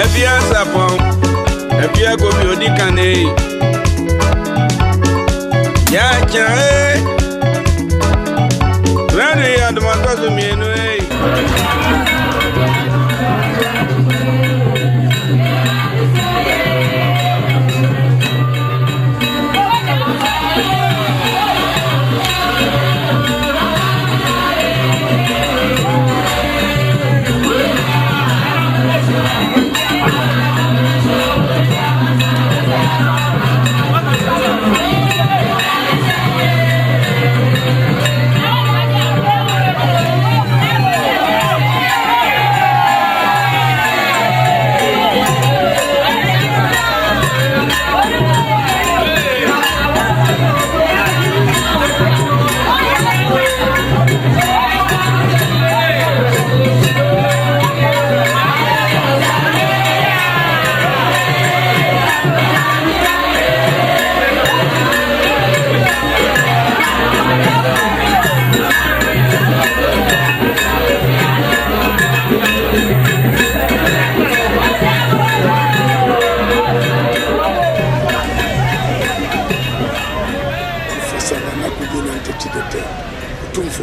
Ebia sapon, ebia gobi odikane. Ya cha Rani ya dmakazu mienu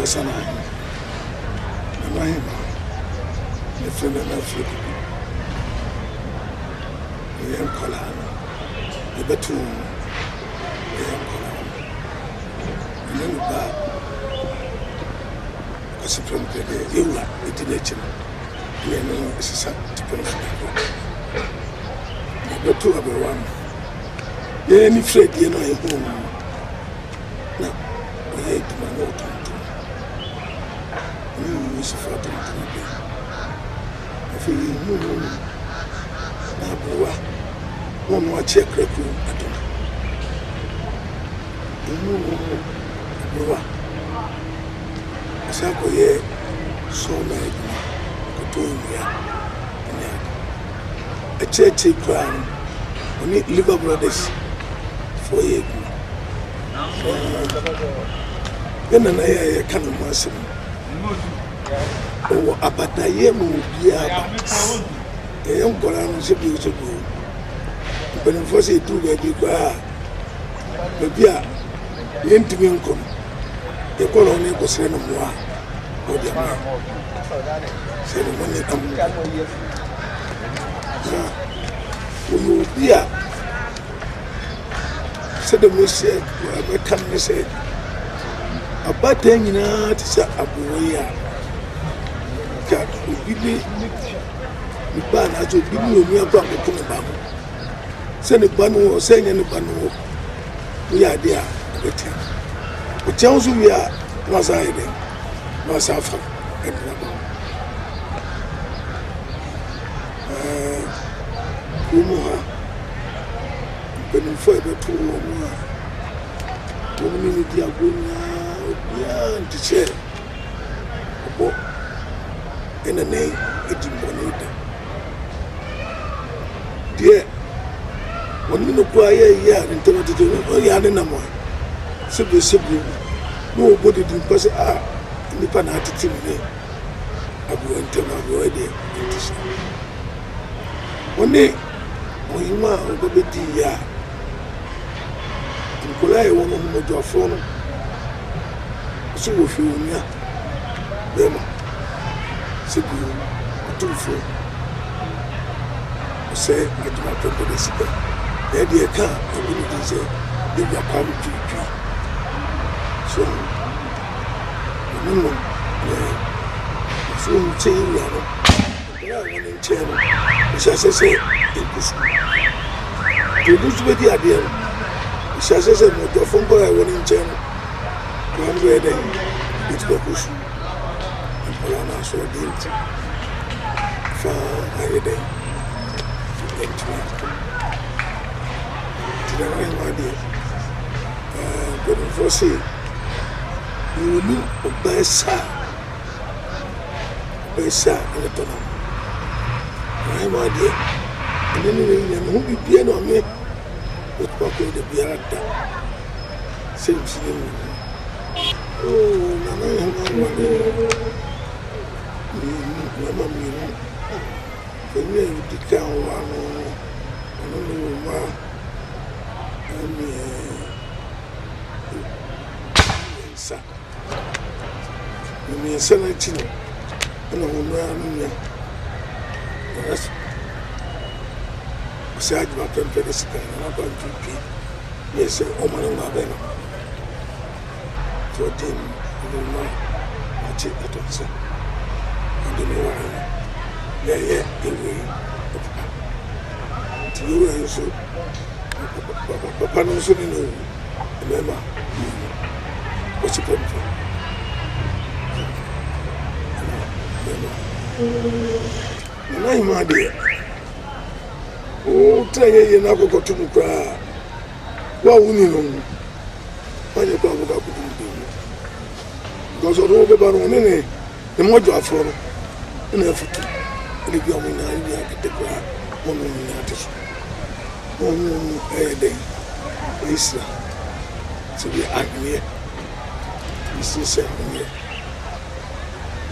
sana amahema nefena na Afrika yemkola betu yemkola nenu ba kasipram pede yewa etilechen nenu sisa tipon betu abewan ye ni Fred ye no yebo na ye tumano is fighting to be. I feel you know, one more check record. I don't know. I said, oh, yeah, so like a church crown. We need Liver Brothers for you. Then I can't imagine. Oh, abadaye mu biaba e ngola no se bi so go ben fo se tu be bi kwa be bia yentimi nkom e ko lo ne ko se no moa o dia ma se no ne kam o bia se de mo se be kam ne se abata nyina ti sa aboya ka obi ni ba na jo bi ni omi agba ko ne ba se ne ba no se nya ne ba no ya dia beti o chanzu ya mazaide masafa edna ba kumu ha benin fo e betu o mo ni di agonia ya ndiche obo ena nei edibonida die woni no kwa ya ntema tete o ya ne namo sebe no obodi di pase ni pa na tete ni abu ntema abu ede ndiche woni oyima obedi ya nkolai wono mo jofo no so wo fi onia bema sebu otufo se aduma pembe de sibe e de ka obi di se de ya kwa tutu so no so nche ya no ya woni nche no se ekusu de dusu be di ade no se mo to fongo ya woni nche no one way then it's the push and Polana so did for a day to the right idea. But for say you will obey Sa in the tunnel. I'm idea. And then who be piano on me with Papa the Biarata. Seems oh, mama mmienu onye di ka wa no ono no ma ani sa ni sana chino ana ono anu ya Said ma pempe de sika na ba ntupi yes o ma na ba na so din no ma ati atonsa ndi no wa ya ewe ti yo ya so papa no so ni no mema o ti pempe na ima de o traye ye na ko tumu kwa wa wuni no anye kwa buka ku tumu gozo ro be baro nene e mojo aforo na futu ile bi omo na ile ya kete kwa omo ni atiso omo de isla to be agni isi se ni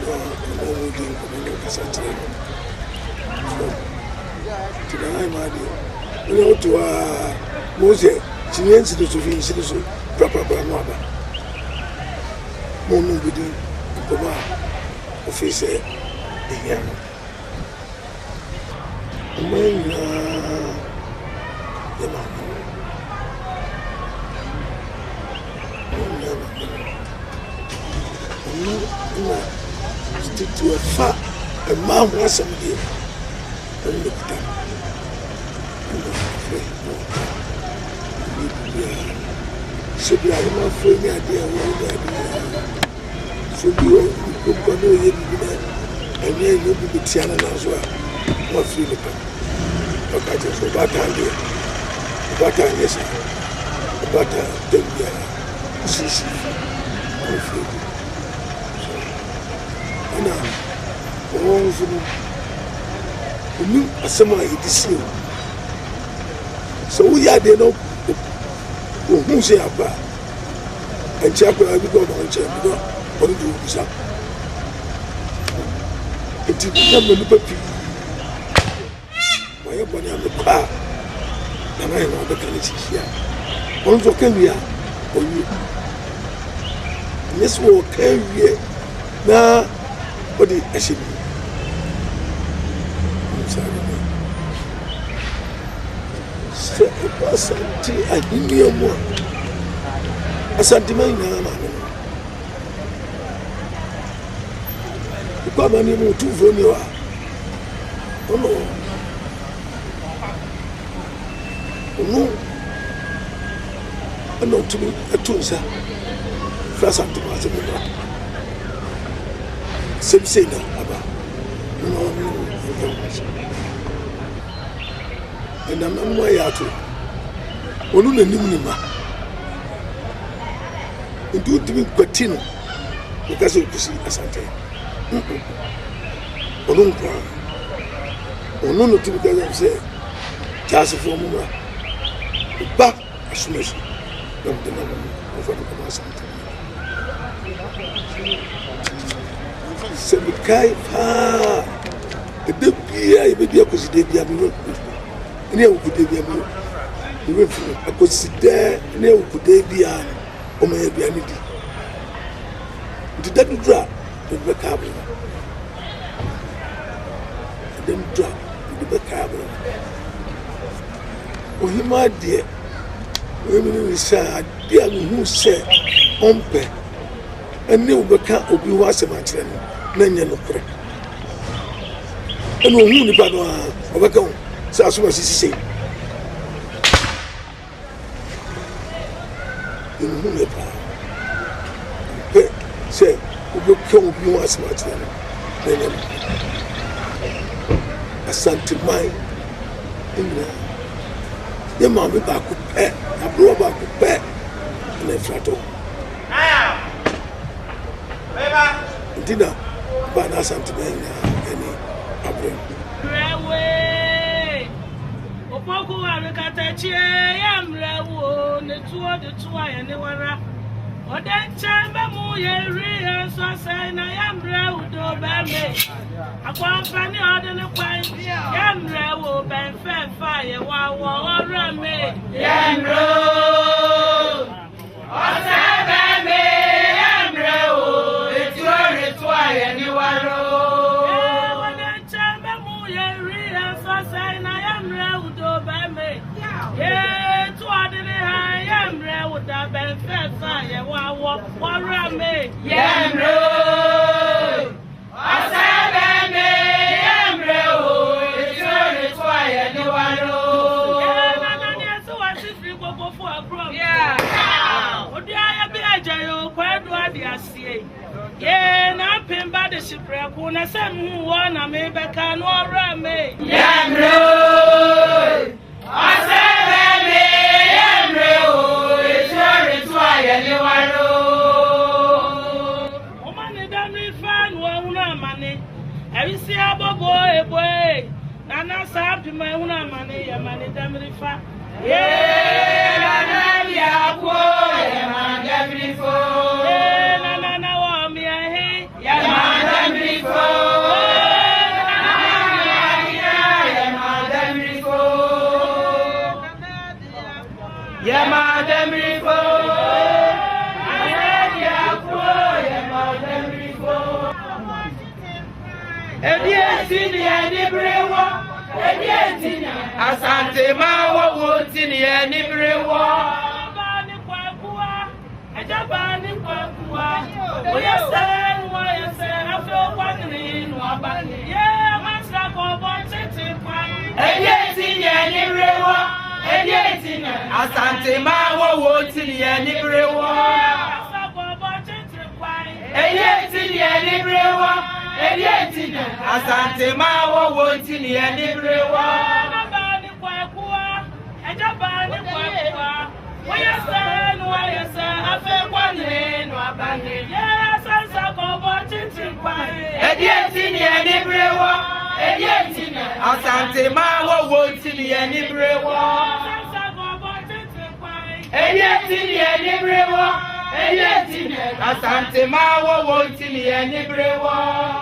no mo din ko no kasatire Today, my dear, you know, to Moses, she went to the Sophie, Papa Bramaba. Mono within Papa, officer, the young. When the man, stick to a fat, a man was some dear. Look at so be I am afraid me idea so be you go no ye be there and here you be tiana as well what feel it okay just so that idea but yes but the see and oh Unu asema idisi so we are there no who say aba and check where we go on check we go what do you say it is not the papi why you body am pa na na no be kan chi ya on so kan wi a oyi yes wo kan wi na body ashibi Asante ahini omo asante mai na mama kwa mani mu tuvo ni wa ono tumi atunsa frasa tuma se mu sebse na aba and I'm not my yato. Onu na nim ni ma. Ndu timi kwatino. Because you see asante. Onu nkwa. Onu no timi ka say just for mu ma. Ba asumeshi. Don't the number of the asante. Se bikai pa. The bia e bia ko si de bia bi ni e wukude bia bi ni we fu akoside ni e wukude bia o ma bia ni di dadu dra de be ka bu dem dra de be ka bu o hima de we mi ni sa dia mi hu se ompe ene wo be ka obi wa se ma kire na nye no kure ene o hu ni pa no o be ka sa so sisi se hu ni pa pe se o be ka obi wa se ma kire na nye no asante mai ina ye ma me ba ku pe abro ba ku pe na frato beba ndina ba na asante mai na eni abro rewe opoku wa rekata chie ya mrewo ne tuo de tuwa ya ne wara Oden chamba mu ye ri so say na yambre udo be me. Akwa fani odin kwan. Yambre wo ben fe fa ye wa wo ora me. Yambre o say be me yambre o etu aye ni wa ro. Oden chamba mu ye ri so say na yambre udo be me. Yeah, to ordinary high, yamre would have been fed fire while what me. Yamro, I said, yamre, it's only quiet, no one. Yeah, so I see free go for a problem. Yeah, would I be a jail? Quite do I see? Yeah, now pin by the shipwreck when I said, one, I may back and war me. Yamro. I said, Emre, it's your try anyone. Oh, money, damn me, fan, one money. Have you seen a boy? Nana, sappy, my own money, your money, damn me, fan. Yeah, yeah, boy, man, every fool. Yeah, Nana, want me, I hate, yeah, man, every fool. Yeah, madam Rico. I said, yeah, madam Rico. Any brewer, Asante ma won't in any brewer. Jabani Kwakua, we are saying, why you say, I feel one in Wabani. Yeah, much like a bunch any brewer. Asante ma won't in any brewer. Any brewer. Asante ma won't in any brewer. Why you say, I feel one in Wabani. Yes, I saw a bunch in any brewer. Asante ma won't in any brewer. Any brewer. Asante ma won't in any brewer.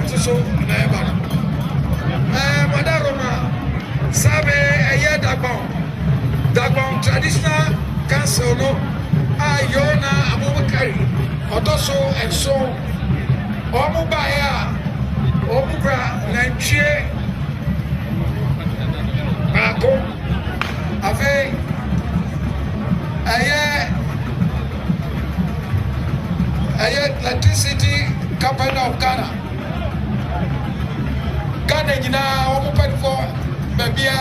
so na eba no Madaroma sabe eye dagbon traditional council no ayona Abubakar odoso enso omu baya omu bra nanchie ako ave eye electricity company of Ghana nyina omu padfo babia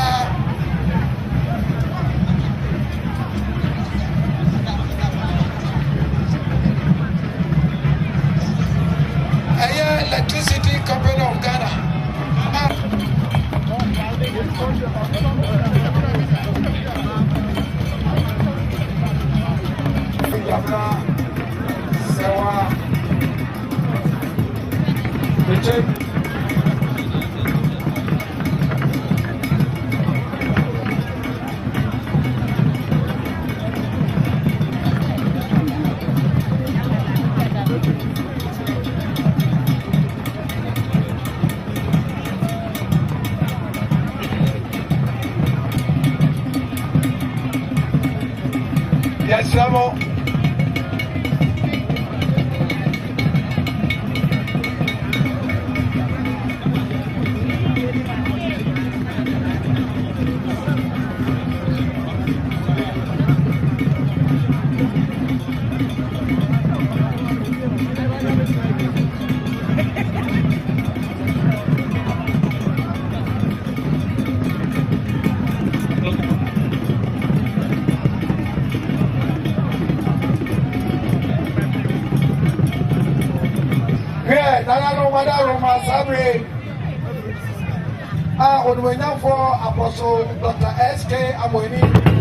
electricity company of Ghana Sawa siamo Madaroma Sabre Onwenya for Apostle Dr. S.K. Amweni.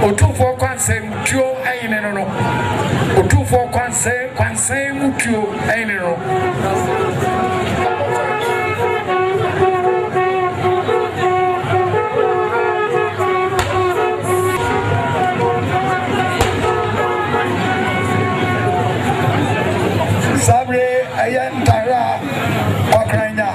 Otufo kwanse mtuo ayine no otufo kwanse mtuo ayine no sabre ayantara okranya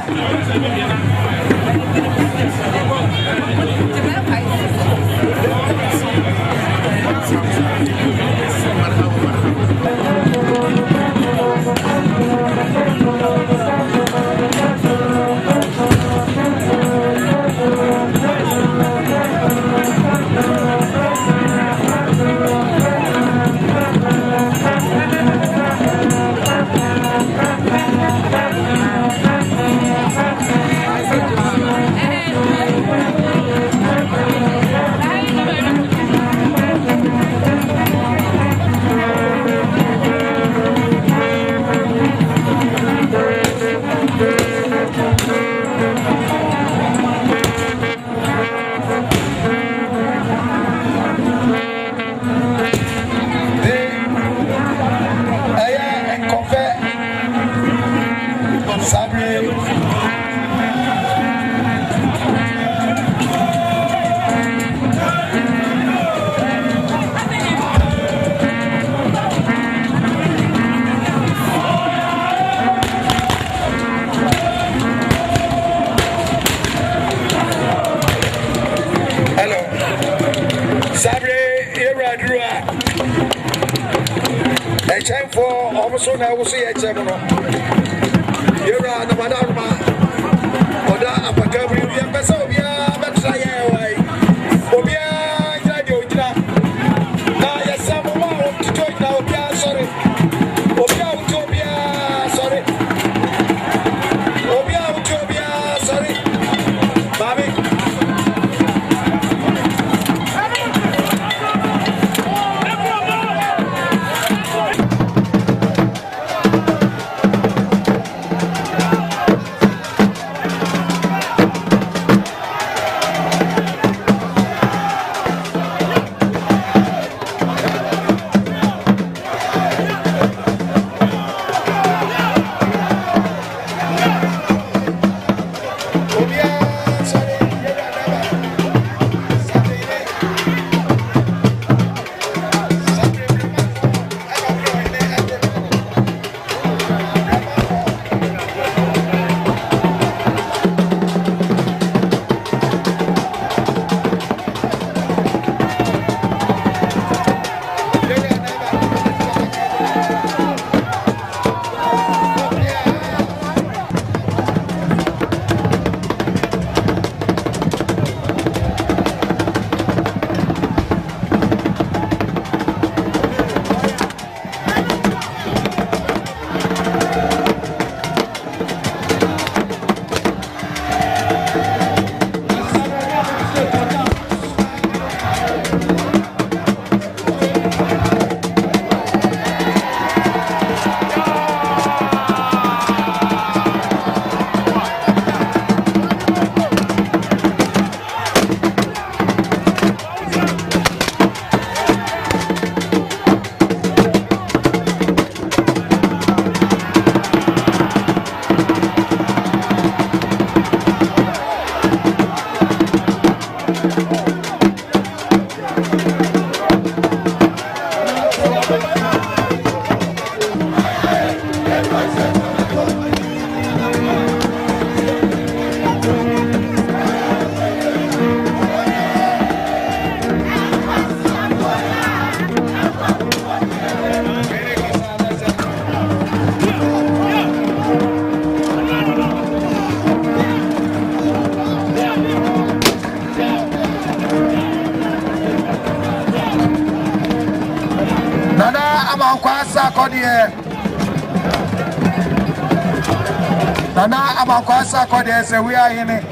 so na wo se ya chemo no yera na madama oda apakabri ya pesa obia betra ya wai obia gira de ojira na ya samo ma o tito na obia sorry obia utobia sorry obia utobia sorry babe Nana Amakwasa Kode say we are in it.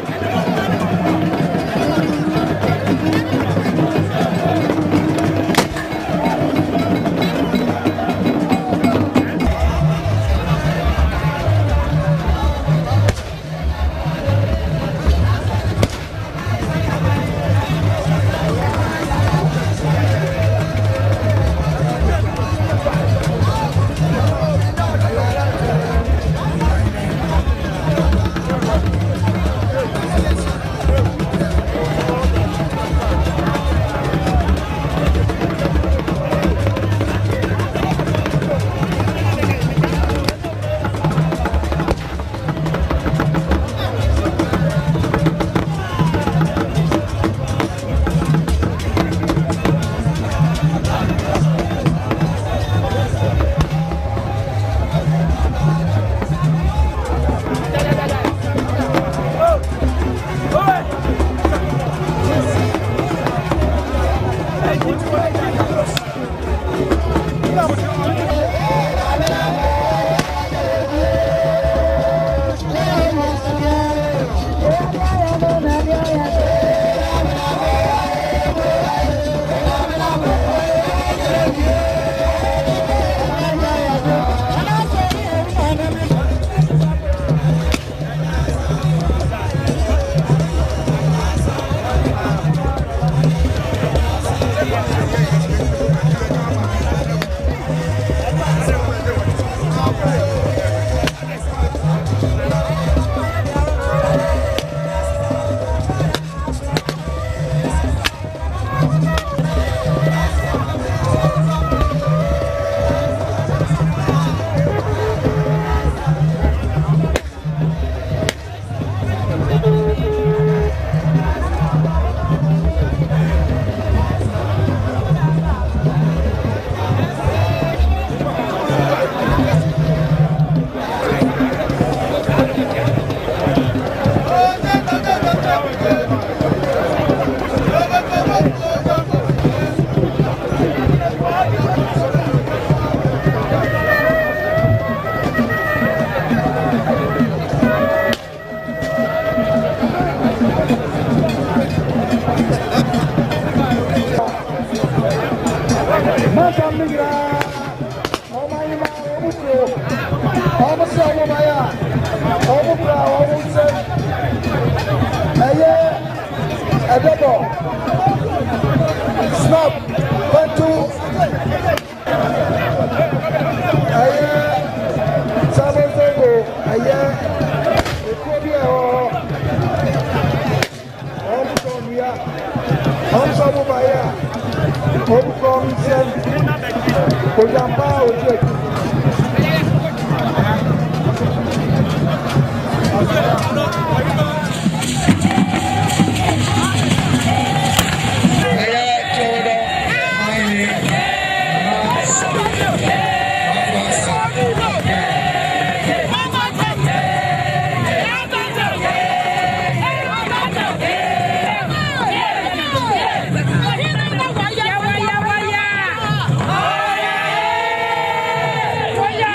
Snap, 1, 2. Yeah.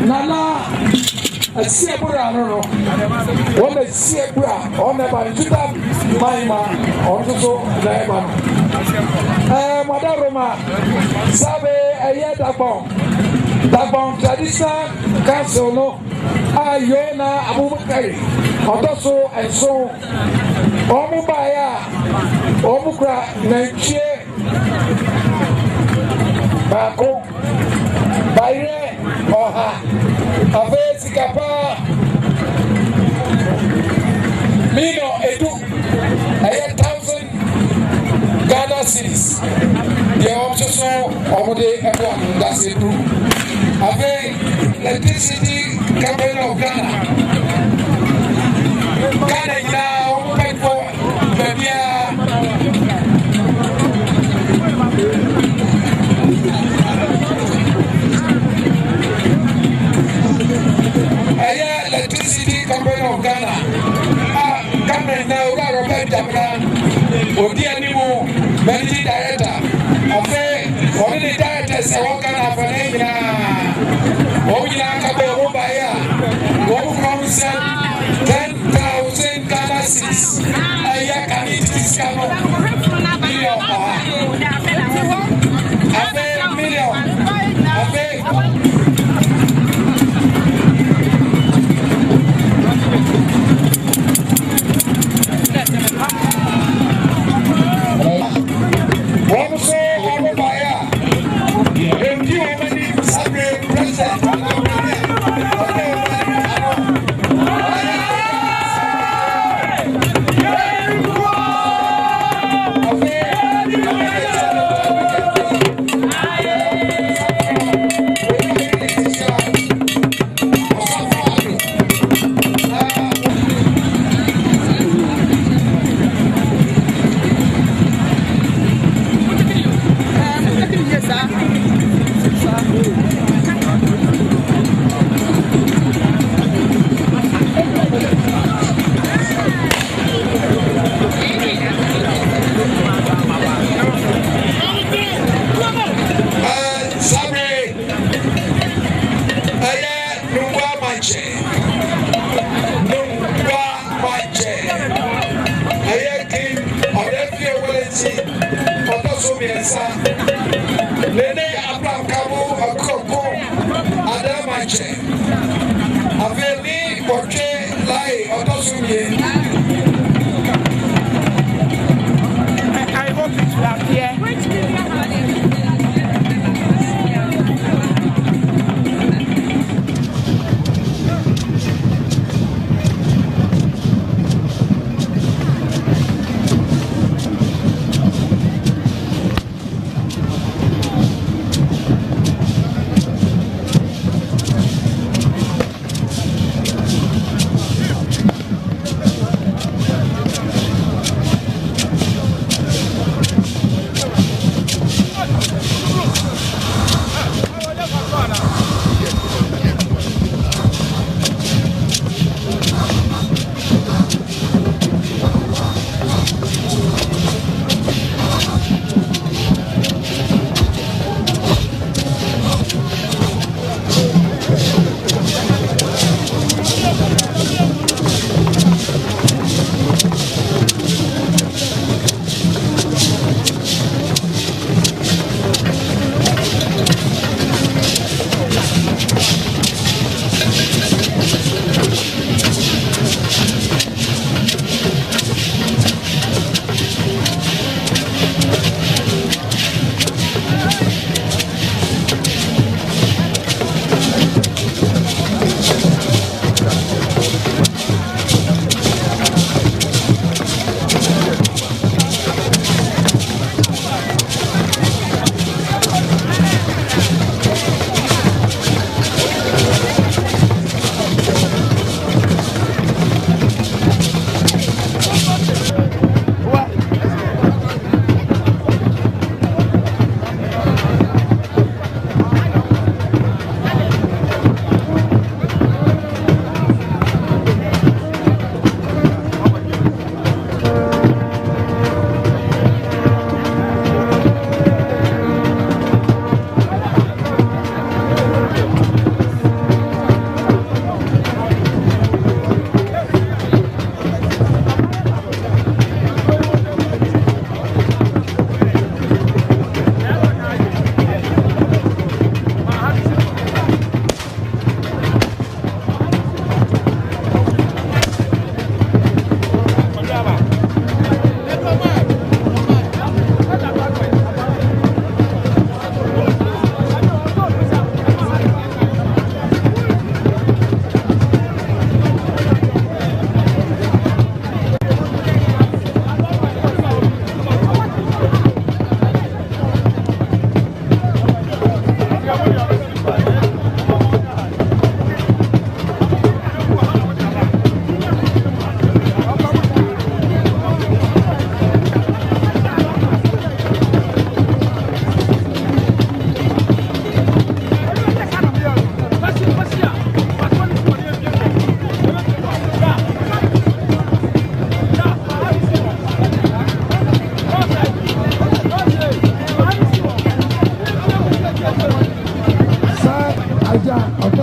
Nana, a Siabura, no, one is Siabura, on the Banjuta, Maima, also Diamond. Madaroma, Sabe, a year Dabon Traditional Council, no, Ayona, Abubakari, Odoso, and so Omubaya, Omukra, Nanche, Bako, Baye, Oha, Ave Sikapa, Mino, Edu, a 1,000 Ghana cities. They also saw Omode everyone that's it. Ave electricity company of Ghana. Ghana now paid for electricity company of Ghana. Government now Robert Japan, Odianimu, managing director. Only directors are working for Nina. Obina Kabo Baya, Obu Promised 10,000 Ghana cities. I can eat this canoe. I hope it's up here.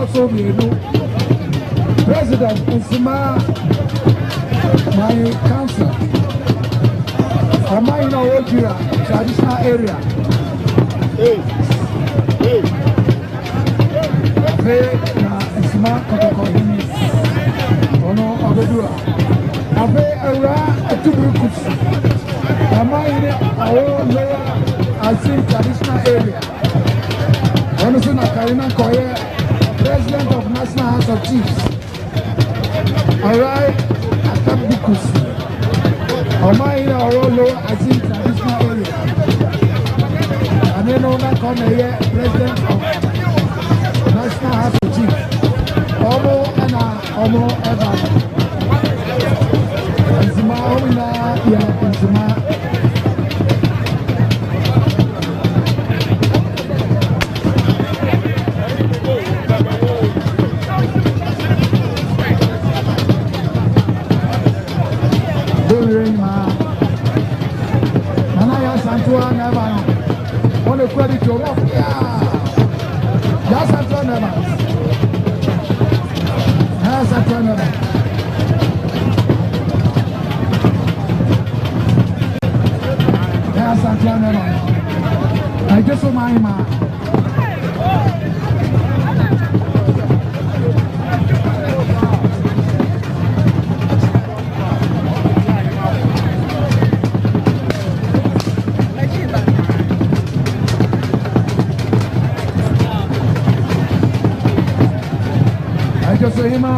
also Mienu, President Nsima, my council, Amaina Ojira, traditional area. Afe na Nsima Kotokohini, Ono Obedua. Afe Ewa Etubukus, Amaina Awo Lower Asin traditional area. Ono Suna Karina Koye, President of National House of Chiefs. Alright, Atabukus. Amaina Awo Lower Asin traditional area. And then Ona Koye, President of National House of Chiefs. Omo Omo Eva. Nsima Omina ya Nsima. Nana Santua never. On the credit to off. Yes, Santua never. Yes, Santua never. Yes, Santua never. I just saw my man. So hima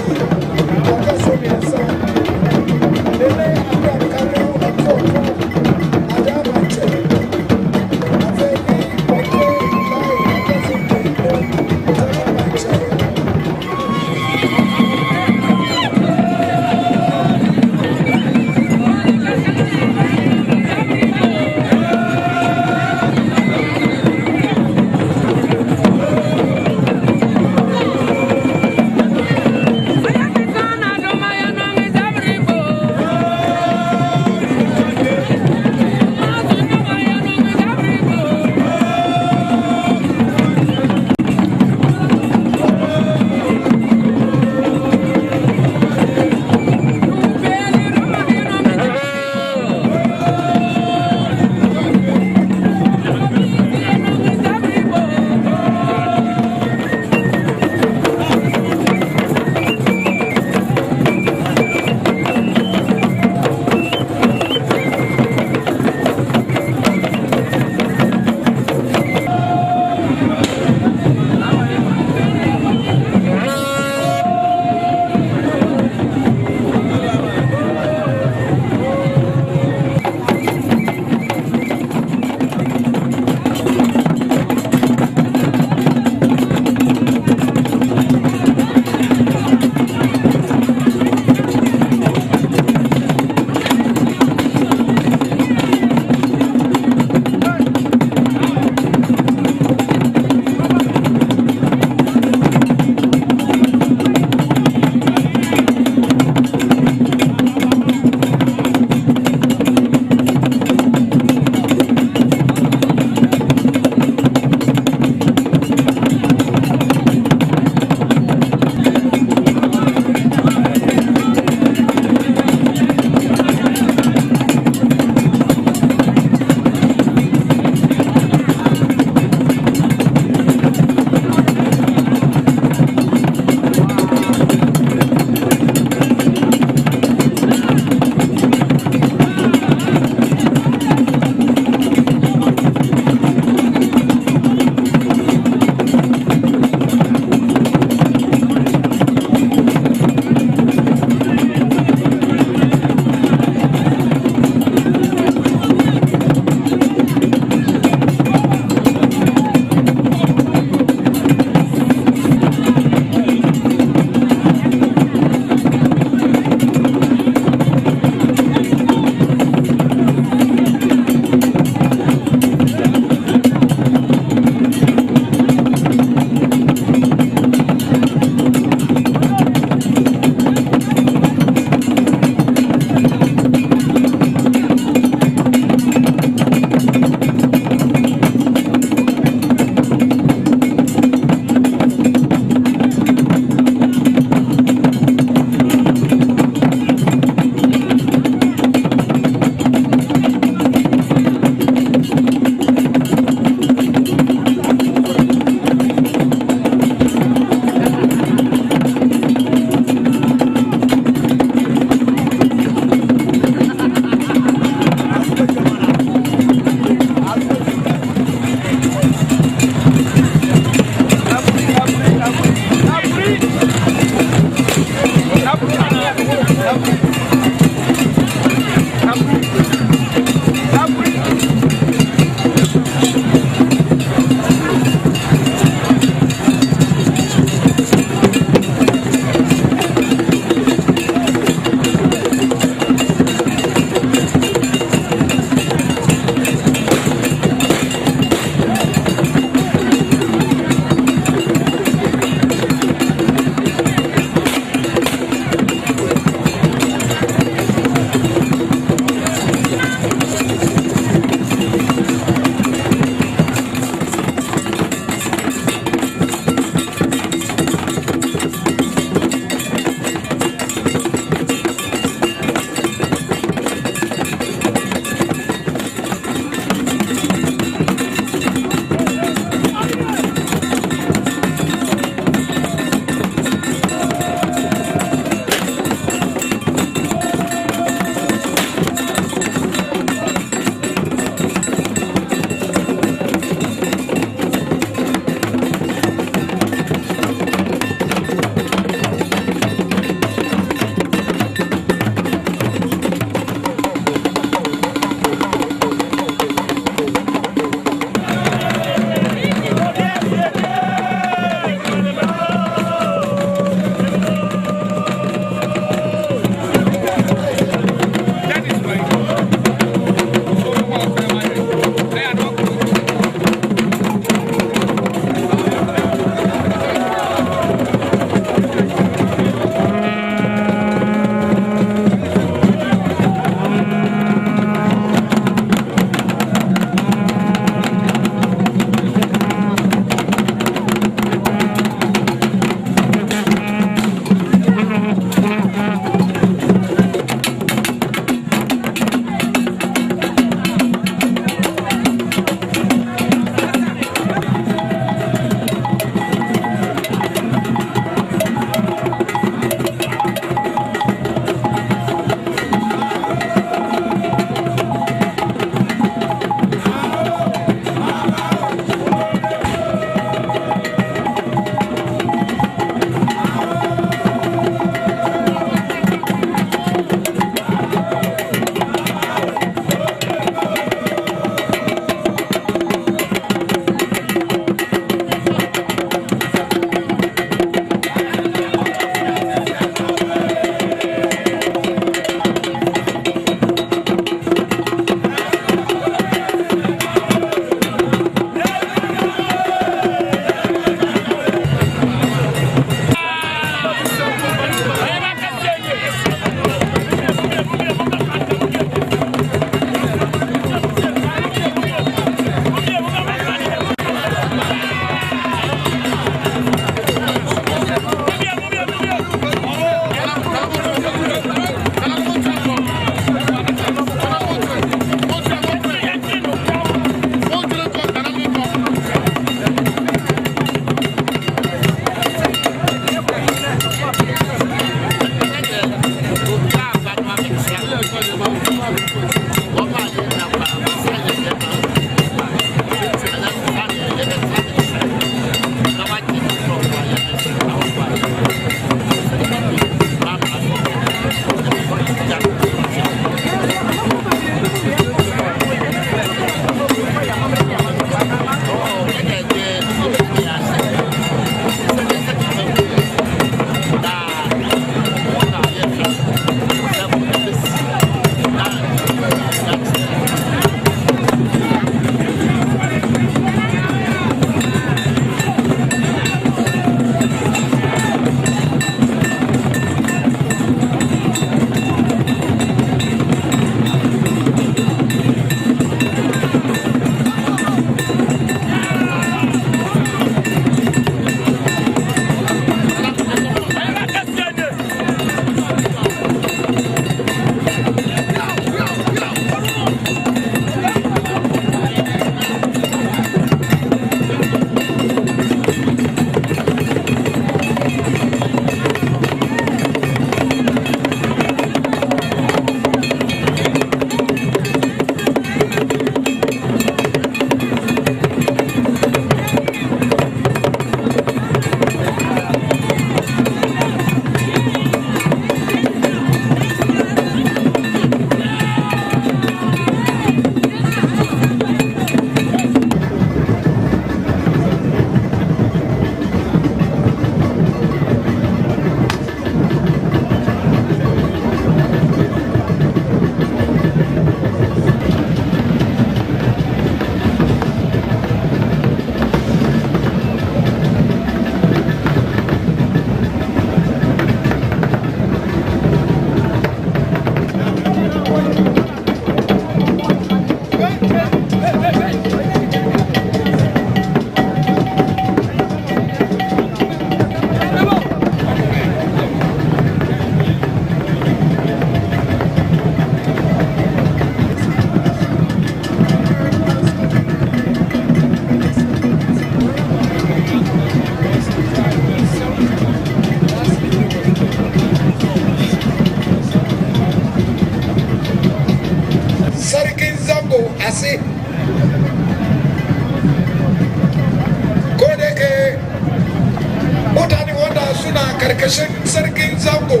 Ana Karkashin Sarkin Zango.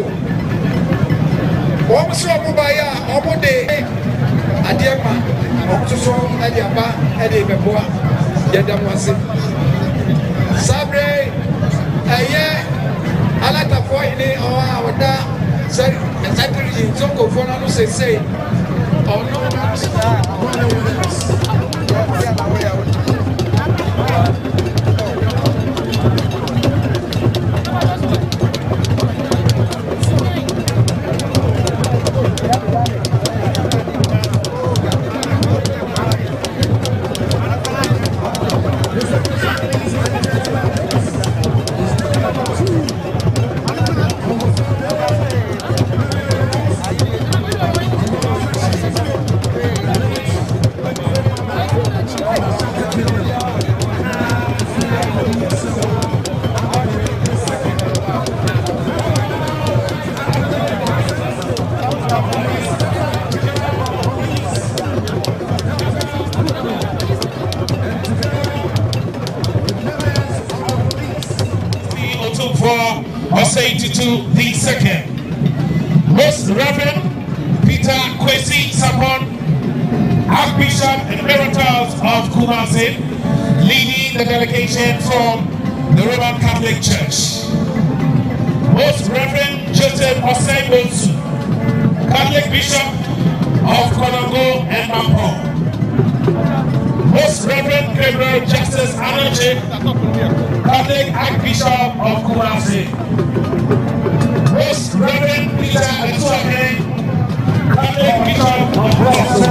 Om so mobaya omode adiama omtuso adiaba ade beboa yadamwase sabre aye alata fo ni owa oda secretary Zongo fona no say ono to the second. Most Reverend Peter Kwesi Sapon, Archbishop and Emeritus of Kumasi, leading the delegation from the Roman Catholic Church. Most Reverend Joseph Osei-Bonsu, Catholic Bishop of Konongo and Mampo. Most Reverend Gabriel Justice Anoche, Catholic Archbishop of Kumasi. Most Reverend Peter Atuane, Catholic Bishop of Kumasi.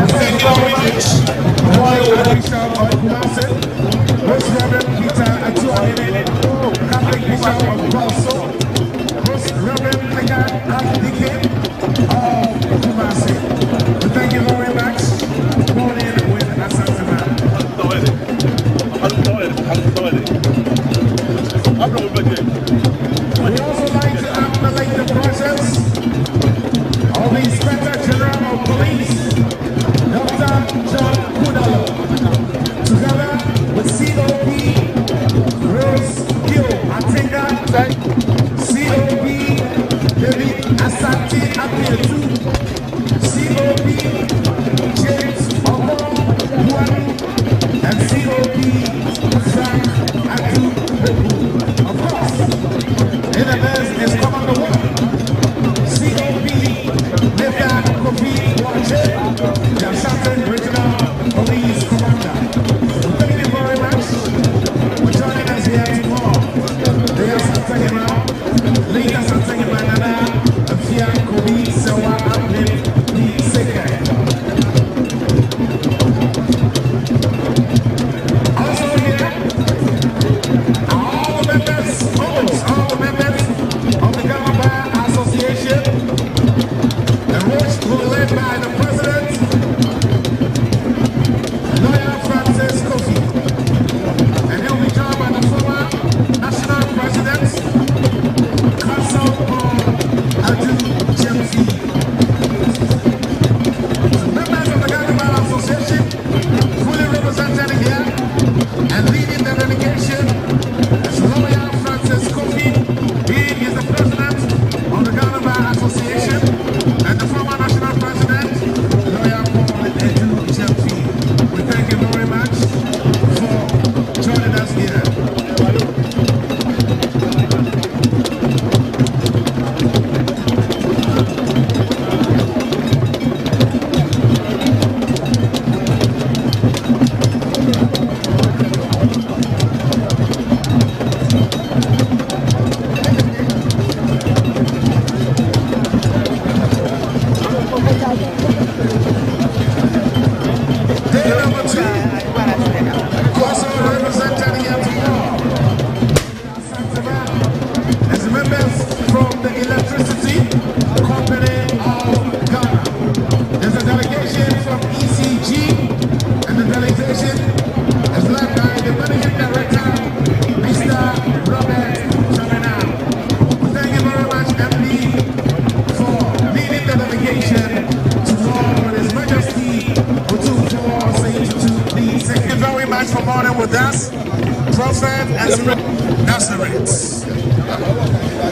Thank you very much. Bishop of Kumasi. Most Reverend Peter Atuane, Catholic Bishop of Kumasi. Most Reverend Legat Archdeacon of Kumasi. Thank you very much. Going in with Asantama. We also like to acknowledge the presence of the Inspector General of Police, Dr. John Kudalo, together with COP Rose Hill Atinga, COP David Asante Apietu, COP James Omo Buanu, and COP Frank Atu. Of course, in the best is Commander 1, COP Nathan Kofi Wache, the Ashanti Regional Police Commander. Thank you very much for joining us here tomorrow. They are Santangima, Lina Santangima Nana, Afia Kobi Sawa Abnip, the second. Also here, all the members, almost all the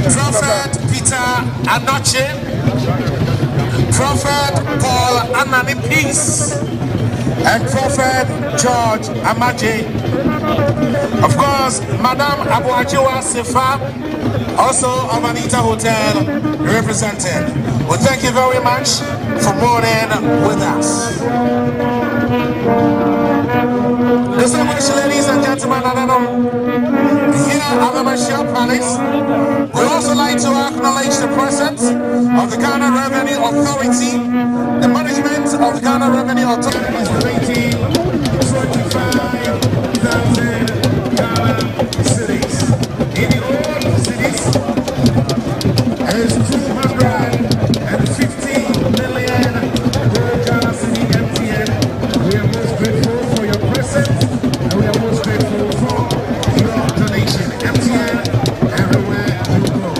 Prophet Peter Anoche, Prophet Paul Anani Peace, and Prophet George Amaje. Of course, Madame Abuajiwa Sifa, also of Anita Hotel, represented. Well, thank you very much for boarding with us. Distinguished ladies and gentlemen, here at the Bashir Palace, we'd also like to acknowledge the presence of the Ghana Revenue Authority, the management of the Ghana Revenue Authority is rating 25,000 Ghana cities. In the old cities, is 250 million Ghana city MTN. We are most grateful for your presence, and we are most grateful for your donation. MTN everywhere you go.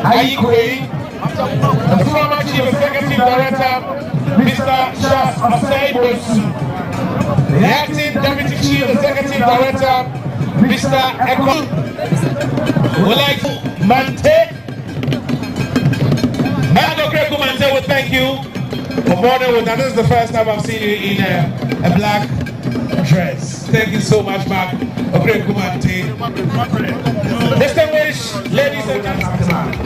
Ayikwe, the former Chief Executive Director, Mr. Charles Osei Bosu, the acting Deputy Chief Executive Director, Mr. Eko Mante. Madam Okreku Mante, we thank you for boarding with us. This is the first time I've seen you in a black dress. Thank you so much, Mark Okreku Mante. Distinguished ladies and gentlemen.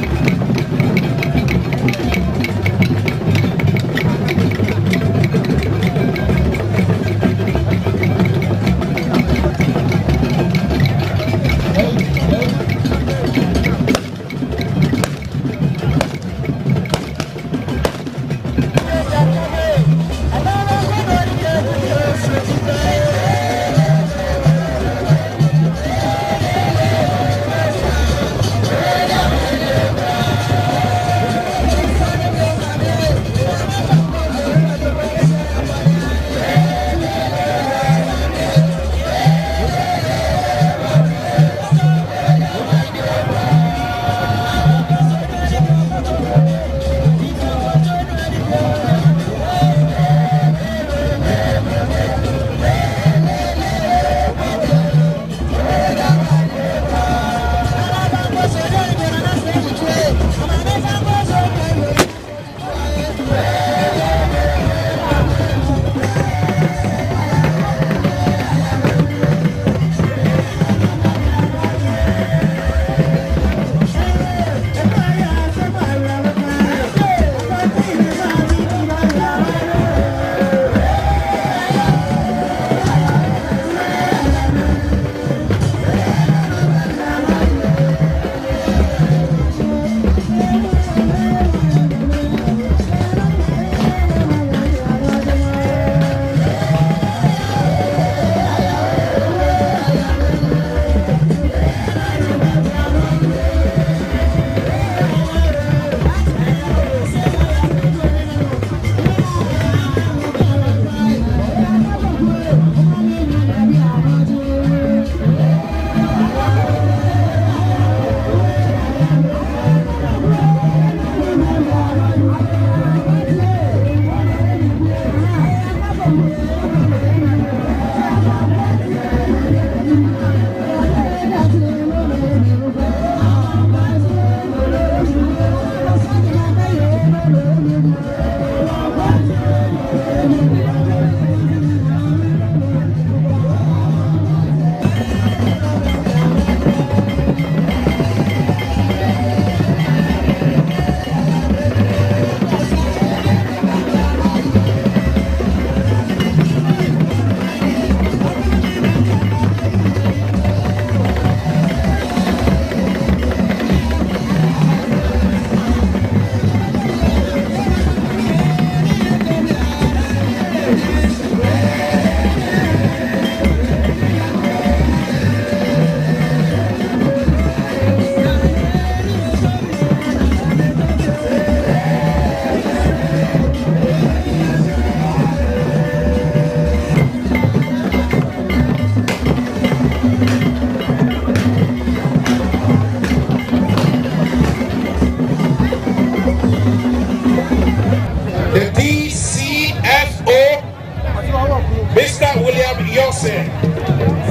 Ose.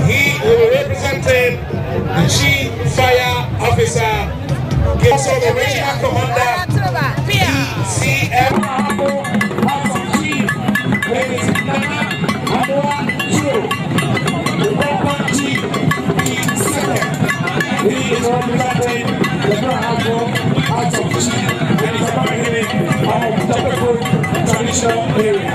He will be representing the Chief Fire Officer, also the Regional Commander, PCM. Chief, ladies and gentlemen, Abua Chu, the Robert Chief, the second. He is representing the Brahabo House of Chief, and is representing our Tapakut traditional area.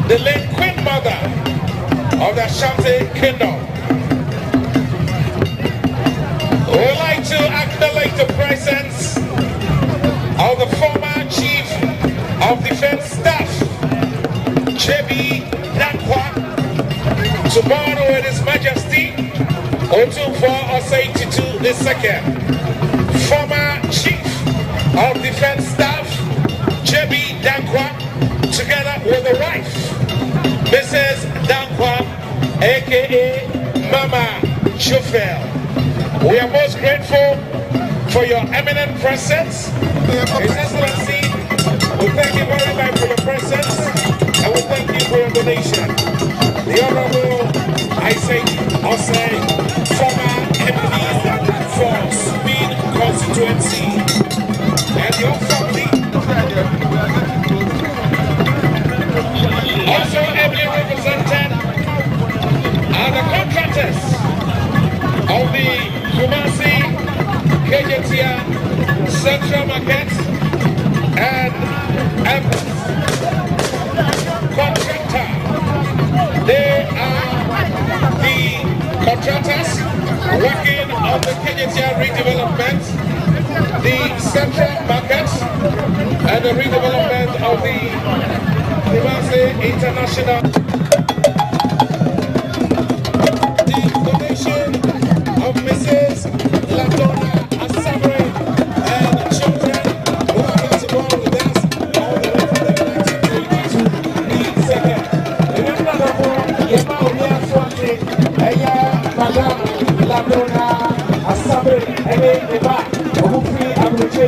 The late Queen Mother of the Ashanti Kingdom. We would like to acknowledge the presence of the former Chief of Defense Staff, J.B. Dankwa, to borrow with His Majesty Otumfuo Osei Tutu II, former Chief of Defense Staff, J.B. Dankwa, together with the wife, Mrs. Dankwa, aka Mama Chufel. We are most grateful for your eminent presence. His Excellency, we thank you very much for your presence and we thank you for your donation. The Honorable Isaac Osei, former MP for Speed Constituency, and your family. Also ably represented are the contractors of the Kumasi KJTR Central Market and contractor. They are the contractors working on the KJTR redevelopment, the Central Market, and the redevelopment of the Kumasi International. The donation of Mrs. Ladona Asabre and children who are here to borrow with us all the way from the 1982 the second. Remember the whole Yema Onia Swati, Eya Madam Ladona Asabre, Ene Eba, Obufi Abuche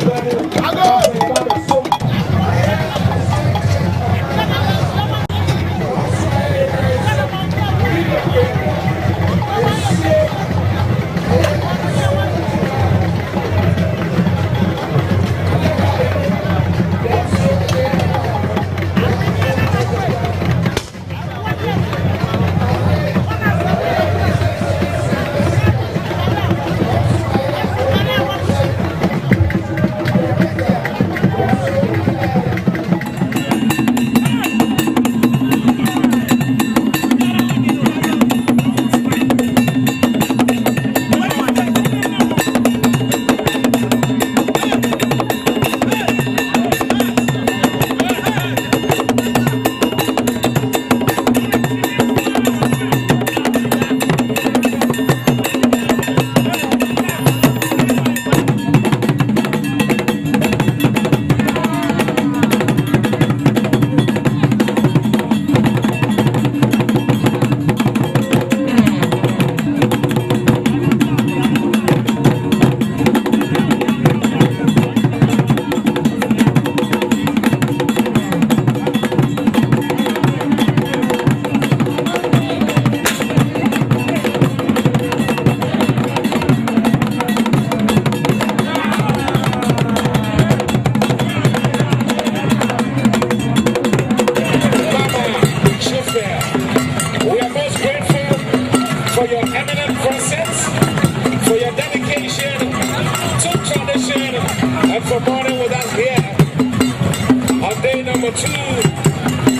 number 2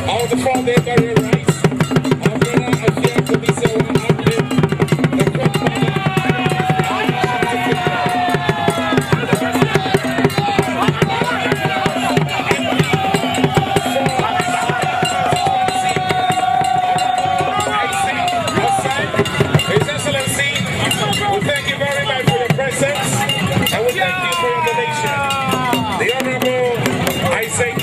on the 4-day career race. Abena Afia Kobisewa Abdul, the grandmother. His Excellency, we thank you very much for your presence and we thank you for your donation. The Honorable Isaac.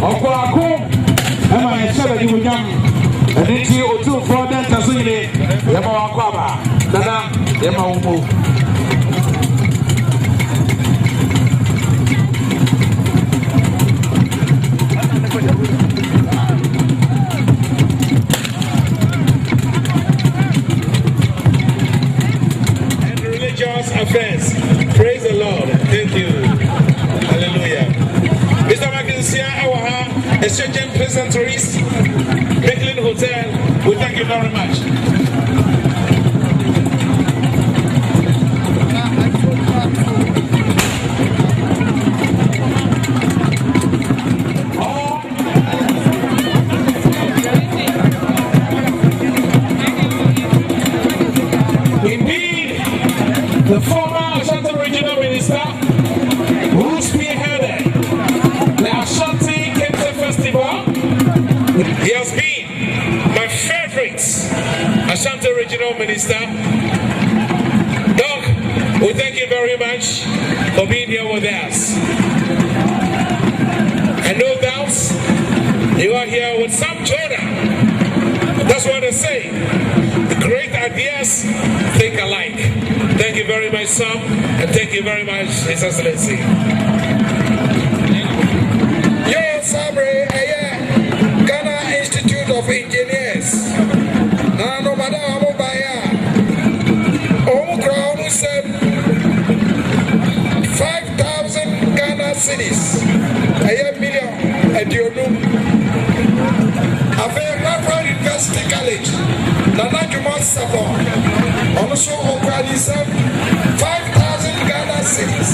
Okwako, Emma and Shabby William, and then you two for that Tazini, Yama Kwaba, Dana, Yama Umu. And religious affairs. Praise the Lord. Thank you. Hallelujah. Mr. Mackenzie, our Exchange Pleasantries, Brooklyn Hotel, we thank you very much. Indeed, the former Ashanti Regional Minister who spearheaded the Ashanti Kente Festival, he has been my favorite Ashanti Regional Minister. Doc, we thank you very much for being here with us. And no doubt, you are here with Sam Jordan. That's what I say. The great ideas think alike. Thank you very much, Sam, and thank you very much, His Excellency. Yo, Sabre, Ghana Institute of Engineers. Nano Madam Obaya. Crown said 5,000 Ghana cities. A million at Yodum. Reverend University College. Nana Jumat Sabon. Also, Okradi said 5,000 Ghana cities.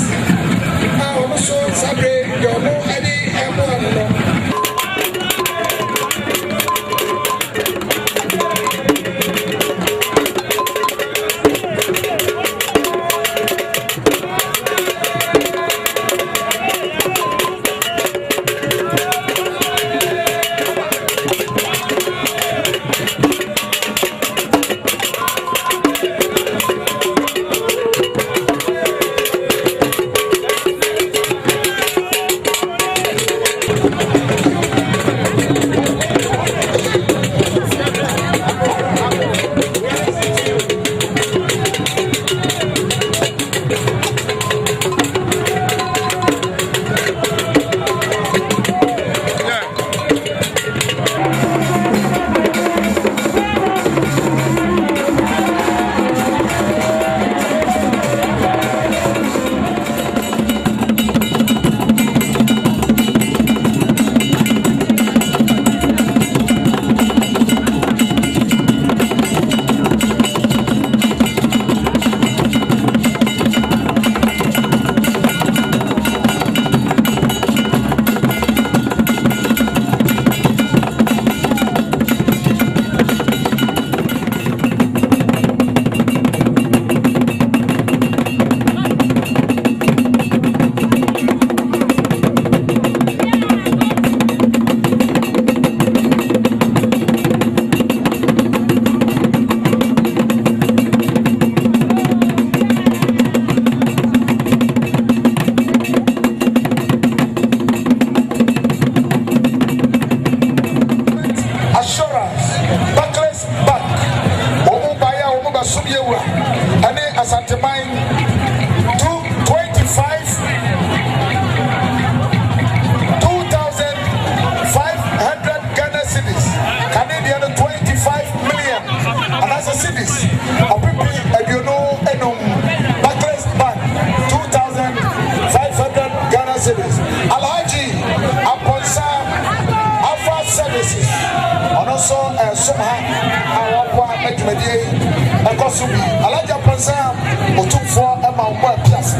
Also, Sabre, Yomo, Adi, Emo, Alaja Pansa, Otumfo, Emma, Plus.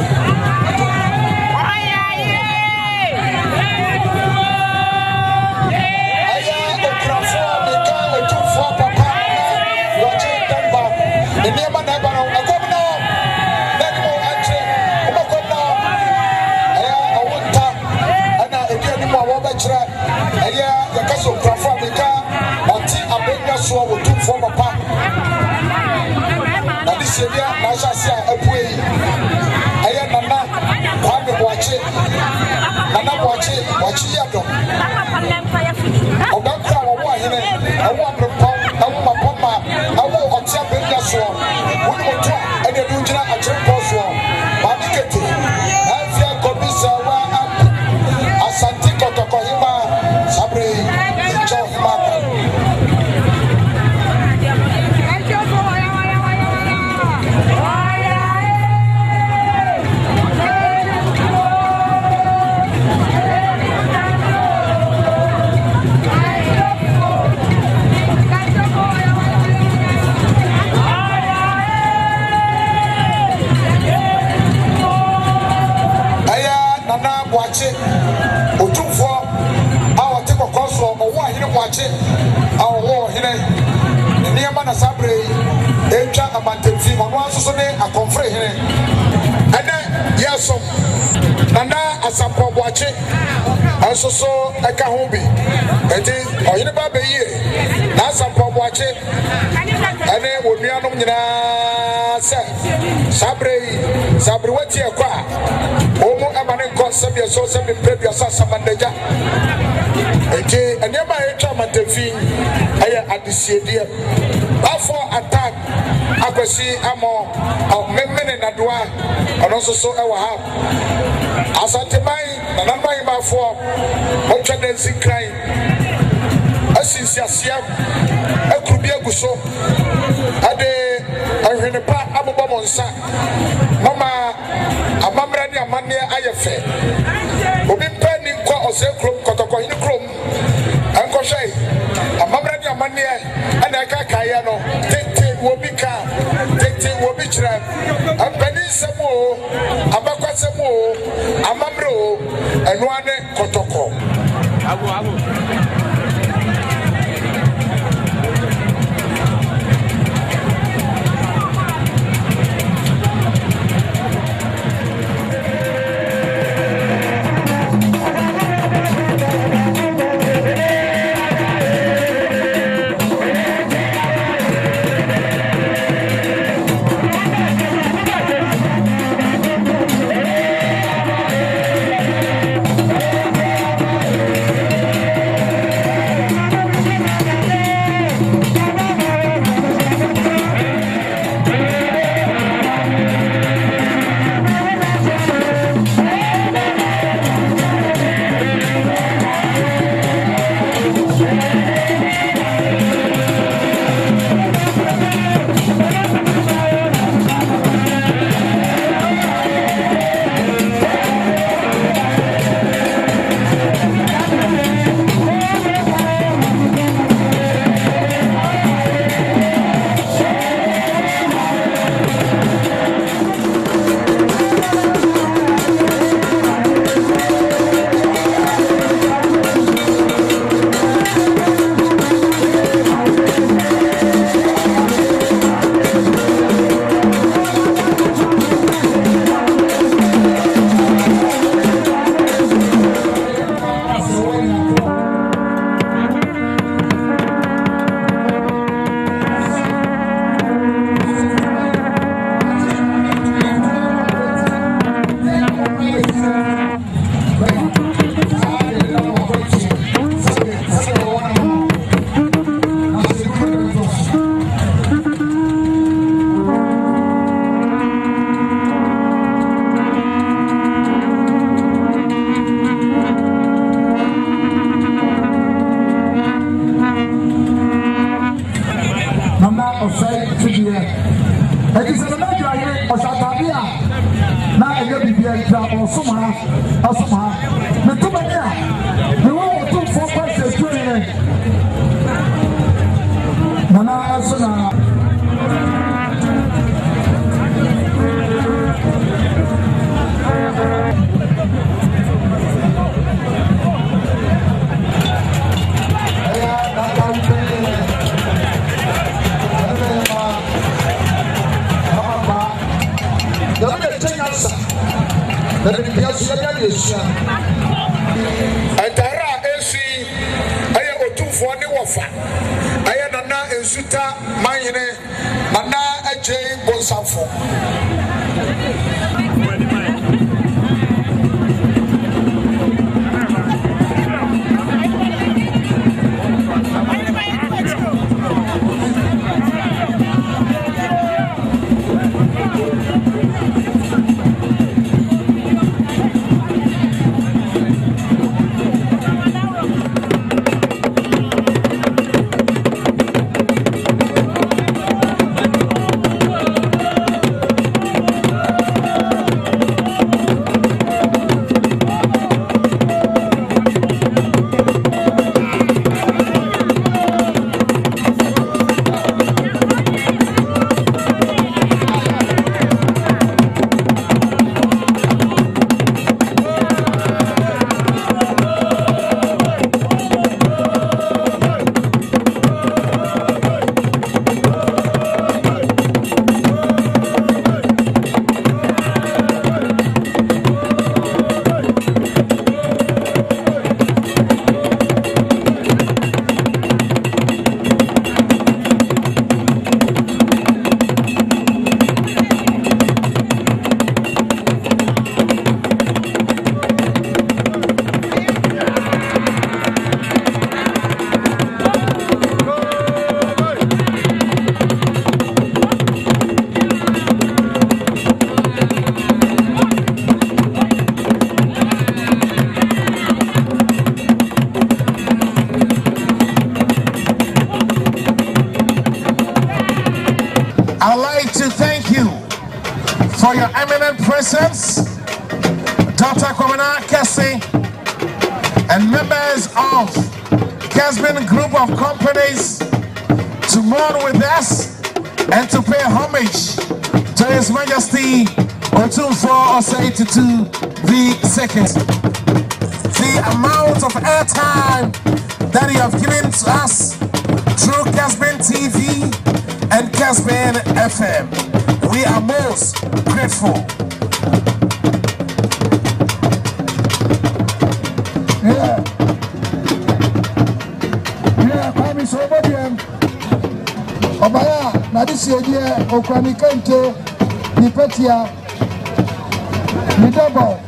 Ọ̀dọ́kọ̀ àwọn ọwọ́ àyẹ̀lẹ̀ àwọn àpẹ̀pọ̀ àwọn àpọ̀mà àwọn ọ̀tí àbẹ̀yẹ sọ̀ wọ́n mọ̀ tó ẹni ẹni ogyina àkyẹ̀pọ̀ sọ̀ maame kete n'afi akọbi sẹ wa akọ Asante Kotoko hima sabre ìjọ hima akọ. Otumfo awo te kokoso owo ahine kwache awo hine niema na sabre etwa amantemfi ono asoso ne akonfre hine ene yeso nana asampo kwache asoso eka ho bi enti oyine ba be yie na asampo kwache ene onuanom nyina se sabre wati ekwa omo amane konsebia so se bepredua sasamandeja enti enema etwa mantefi aye adisiedie afọ attack akwesi amo memene na doa ono so ewa ha asanteman na nanman bafo otwa densi kran asinsiasia akurubi aguso ade ahwenepa abobo monsa mama amamra ni amane ayefe obi pani nkọ ose krom Kotoko hini krom anko hwai amamra ni amane ana aka kaya no tete wobi ka tete wobi kira ampani semo abakwasemo amamro eno ane Kotoko abo Antara esi aye otumfo ne wofa aye nana ensuta manyene nana aje bonsafo your eminent presence, Dr. Kwamina Kessie, and members of Kesbin Group of Companies to mourn with us and to pay homage to His Majesty Otumfuo Osei Tutu II. The amount of airtime that you have given to us through Kesbin TV and Kesbin FM, we are most grateful. Kwame Sobodian Obaya na this year Okwani Kente ni Petia ni double.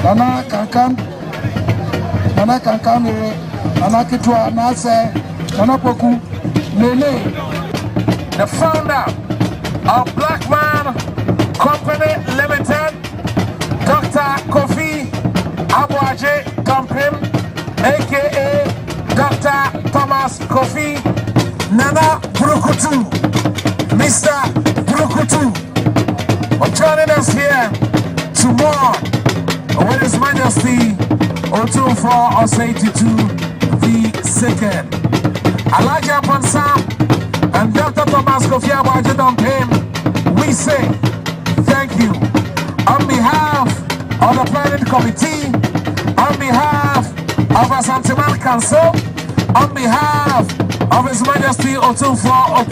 Nana Kankan, Nana Kitwa, Nase, Nana Poku, Lele, the founder of Black Man Company Limited, Dr. Kofi Abuaje Kampim, aka Dr. Thomas Kofi, Nana Brukutu, Mr. Brukutu, for joining us here tomorrow with His Majesty Otumfuo Osei Tutu II. Elijah Pansam and Dr. Thomas Kofi Abuaje Kampim, we say thank you on behalf of the planning committee, on behalf of our Santiman Council, On behalf of His Majesty Otunfor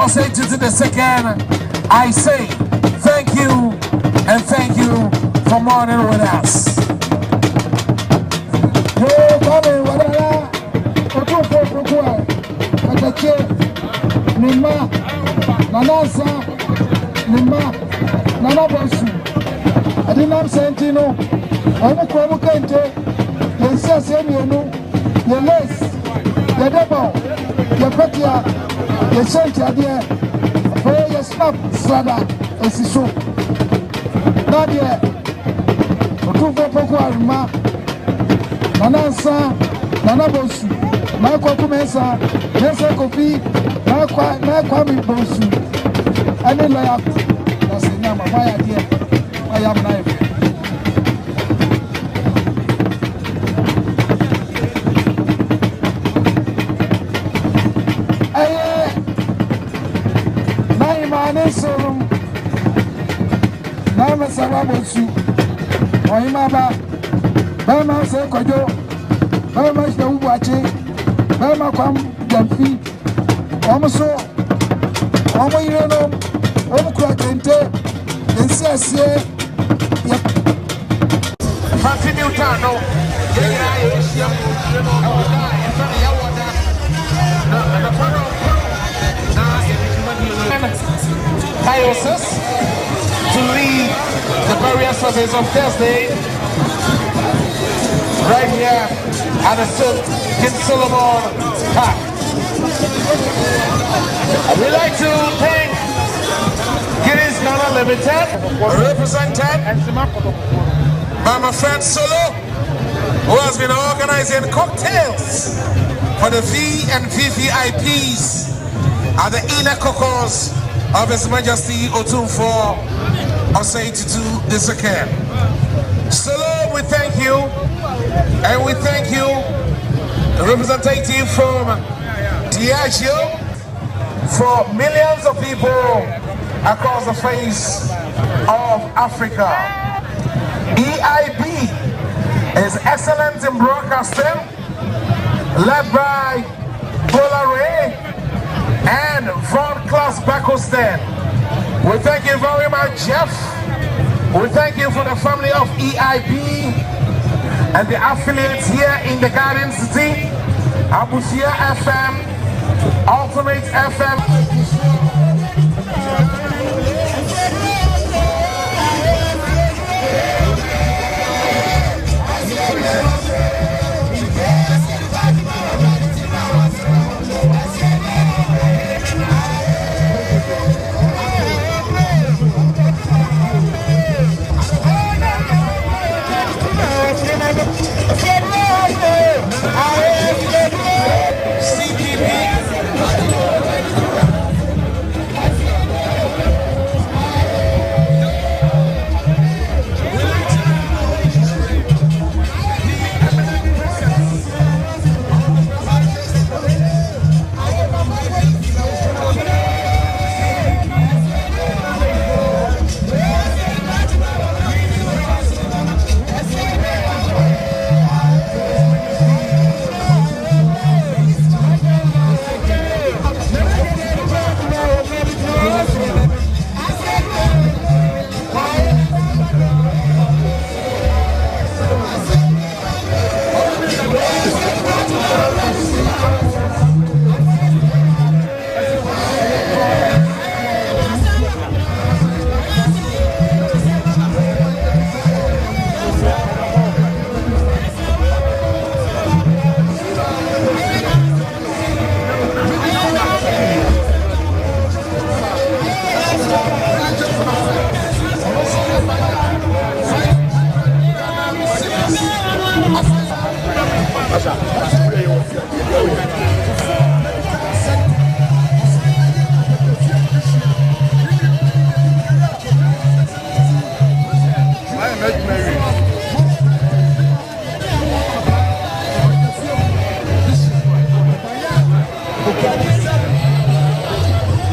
Osei the second, I say thank you and thank you for mourning with us. Nima, Nanasa, Nima, Nanabosu, Adinam Sentino, Omukomu Kente, Yensia Semionu, Yeles, Yedebo, Yepetia, Yesentia dear, for your snap, Sada, and Sisu. Nadia, Otuvo Pokuarima, Nanasa, Nanabosu, Marco Kumesa, Nessa Kofi, Marco Bosu, and then I that's the name of my idea. I am knife. Naimaneso, Nama Savabosu, Oimaba, Bama Sekojo, Bama Shawuache, Bama Kwam Jamfi, Omoso, Omo Ireno, Omukra Kente, Yensia, Continue Tano, Diocese to lead the burial service on Thursday right here at the King Solomon Park. We'd like to thank Guinness Ghana Limited, represented by my friend Solo, who has been organizing cocktails for the V and VVIPs at the inner caucus of His Majesty Otunfor Osei the second. Solo, we thank you, and we thank you, the representative from Diageo, for millions of people across the face of Africa. EIB is excellent in broadcasting, led by Bolare and Von Class Bakostan. We thank you very much, Jeff. We thank you for the family of EIB and the affiliates here in the Garden City, Abusia FM, Ultimate FM.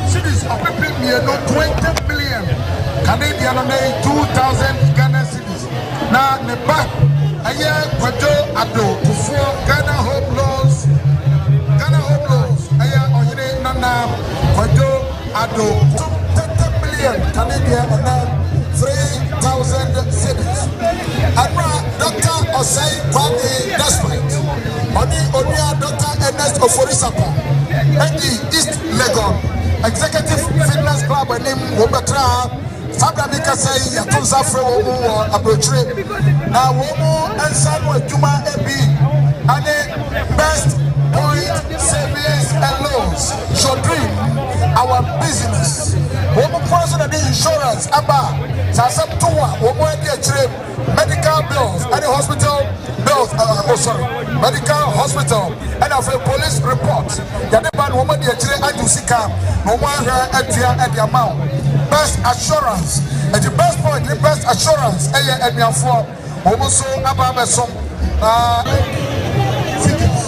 Cities of people, 20 million Canadian and 2,000 Ghana cities. Now, Nepal, I hear Kwajo Ado, Ghana Hope Laws. do 30 million Canadian and 3,000 cities. And Dr. Osei Kwame Desperate, Onia Dr. Ernest Oforisapa, and the East Legon Executive Fitness Club and him Wobatra, Fabra Mika say, Yatunza Frewo, Abrotre, now Womo and Samuel Juma Ebi, and the best point savings and loans. Your dream, our business. Womo person and the insurance, Abba, Sasam Tua, Womo and the trip, medical bills, and the hospital bills, medical hospital, and of a police report. Yadaban woman, the trip, and you see come, no one at the amount. Best assurance, and the best point, the best assurance, and your form, almost so about some cities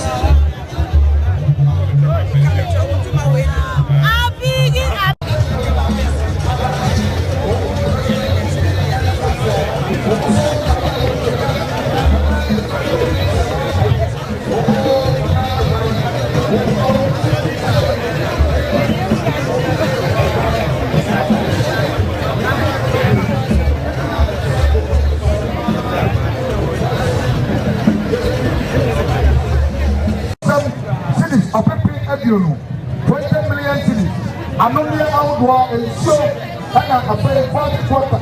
of 20 million cities. I'm only out and so and a very fast quarter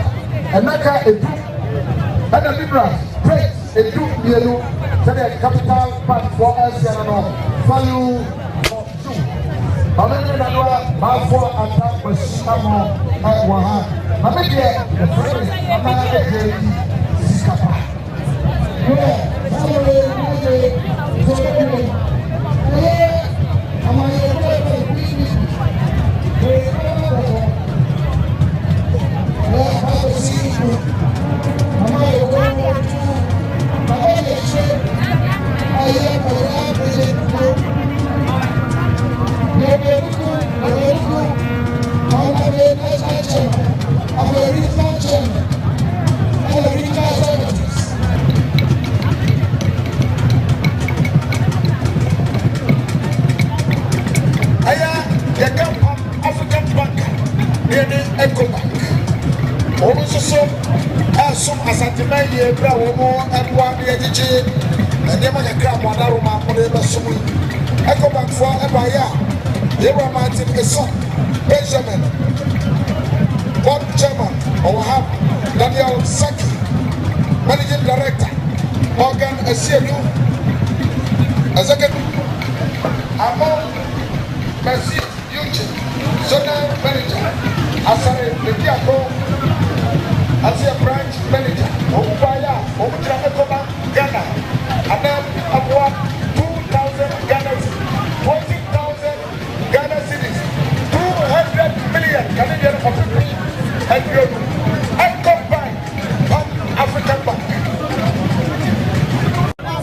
and like a do and a liberal praise a do yellow capital bank for us and all value for two. I'm only my for attack was Samo at Waha. I'm the friend of African Bank near the Eco Bank. Also, some Asantimay, Bravo, and one the edition, and never a crab one aroma for the Basumi. Eco Bank for Ebaya, they were Martin Esson, Benjamin, Bob Chairman, or have Daniel Saki, Managing Director, Morgan Esielu, Executive, Amon Mercy. Zonal manager, Asare Lekiako, as a branch manager, Obaya, Obutra Ekoma, Ghana, and then about 2,000 Ghana, 20,000 Ghana cities, 200 million Canadian of 50 and Euro, and combined Pan-African Bank.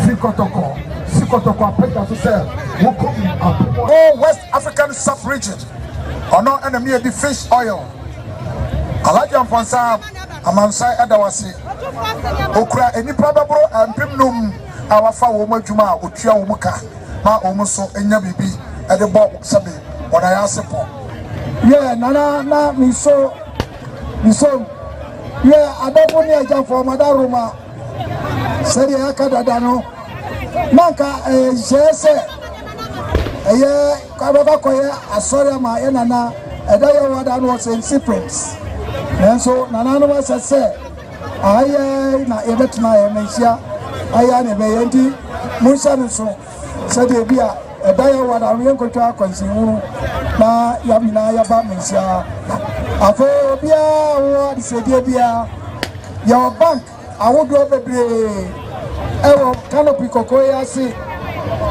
Sikotoko, Peta to sell, oh, West African sub-region. Ono enemy the fish oil. Alaja Mponsa Amansai Adawasi. Okra eni probable and primnum awafa wo madwuma otua wo muka ma omuso enya bibi e de bo sabe ona ya sepo. Yeah, na miso yeah, adabo ni aja for madaruma. Seri akadada no. Manka jese eye kababa koye asori ma ye nana edaye wada no se secrets enso nana no wasese aye na ebetuna ye mensia aya ne be yenti musa no so se de bia edaye wada no yenkotwa kwansinwuru na yamina yaba mensia afo bia wo de se de bia your bank awodo bebre ewo canopy kokoye ase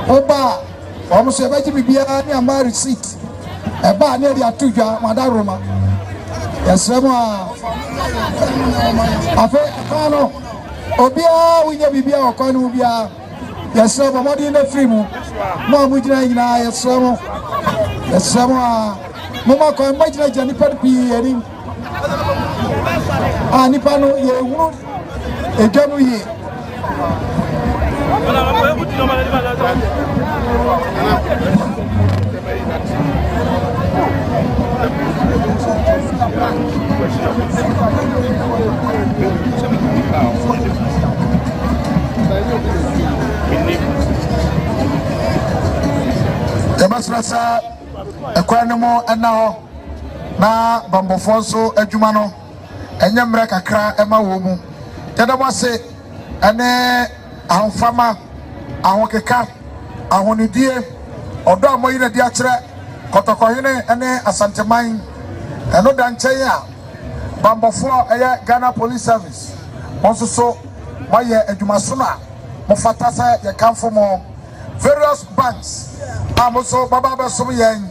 oba almost a baby be a my receipt. A bar near the Atuja, Madaroma. Yes, Rama. Afano Obia, we never be our Conubia. Yes, Rama, what in the film? No, we didn't know. Yes, Rama. Yes, Rama. Mama, come back to Janipa P. Nipano, you won't a January. Demasrasa ekwanemo enaho na bambofonso adwuma enyemre kakra ema wo mu yadamase ene ahofama ahokeka ahonidie odo amoyine dia kire kotokohene ene asanteman eno danchen a bambofo eye Ghana Police Service onso so moye adwumaso na mo fatasa ye kanfo mo various banks amoso baba besom yen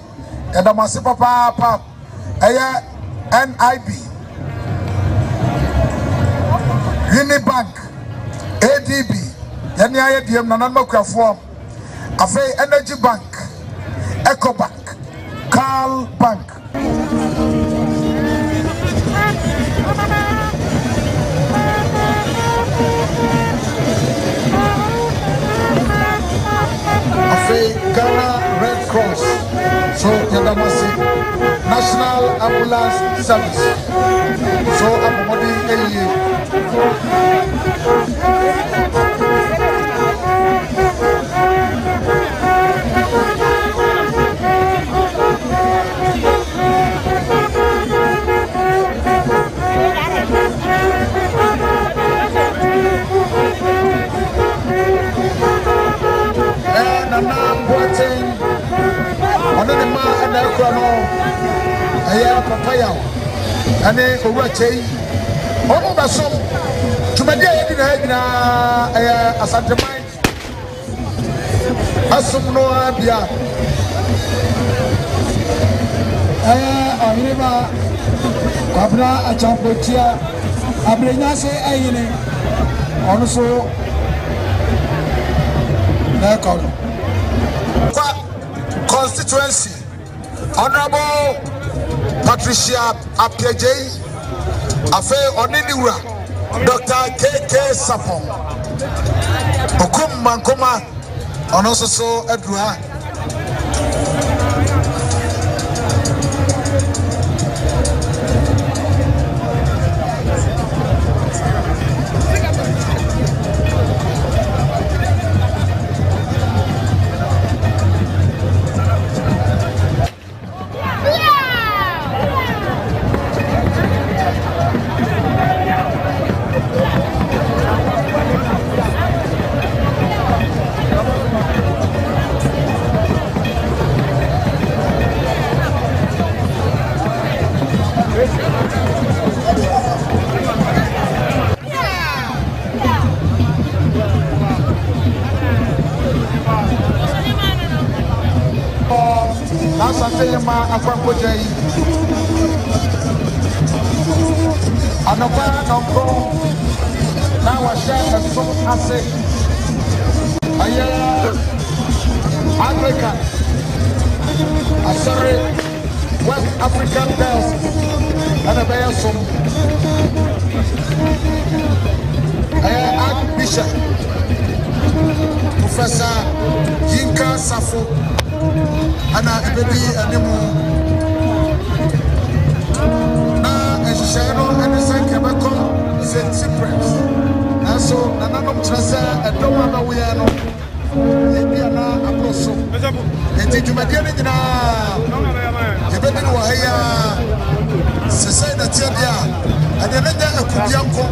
yadamase papa eye NIB Unibank ADB yani aye diem nanan makwafo afei Energy Bank Ecobank Carl Bank afei Ghana Red Cross so yadamasi National Ambulance Service so abomodi eye papaya ane owura chei omo basom tumadia yedi na hagina asanteman asum no abia ohireba kwabra achampotia abrenya se ayine ono so na call kwa constituency Honorable Patricia Apiajay Afe Oniniura Dr. KK Sapon Okum Mankoma Onososo Edruha Asanteyema Akwankojai Anopa Nonko na washa so ase aya Africa Asare West African Girls and a some Archbishop Professor Yinka Safo ana ebebi anemu na eshano enesanke bako St. Prince aso nananom trasa edoma na we no ebia na aproso enti dwumadie ne nyina ebedi no wahaya sesai na tiabia ade na nya akubianko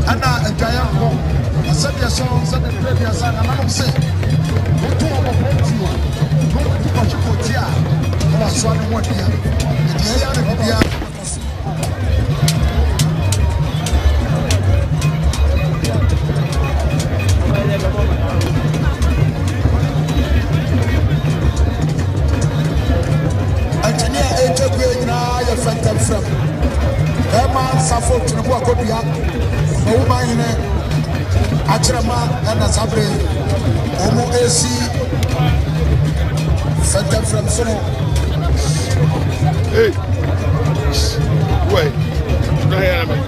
ana adwayanko asabia so sabe previa sana nananom se otu obotiwa Kotia, la soirée mondiale. Il y a des biens. Anthony a été bien na ya fantam from. Emma Safo to the Kodia. No woman Achrama and Asabre. Omo AC Fantam from Sono. Hey, wait, no, I am a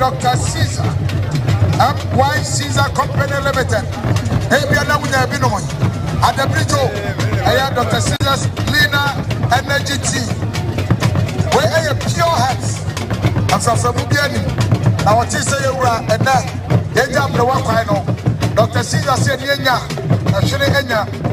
Dr. Caesar, M.Y. Caesar Company Limited. Hey, we are now with the at the bridge. Dr. Caesar's Lina Energy Tea. We are pure hearts. I'm from Mubiani. Now, what is say you are and that? They jump the walk I know. Dr. Caesar said, Yenya, actually, Enya,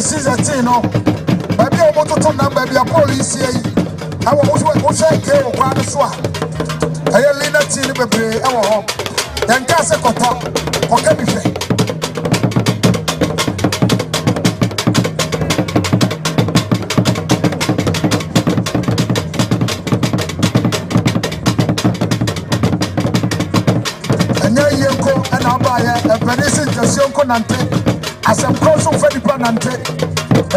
Caesar Tino, baby, I want to turn down baby a police. I was saying, one swap. I am Lina Tina, baby, our home. Then Casa Cotton, or everything. And now you go and I'll buy a Venetian Conante. As I'm crossing for the Panante,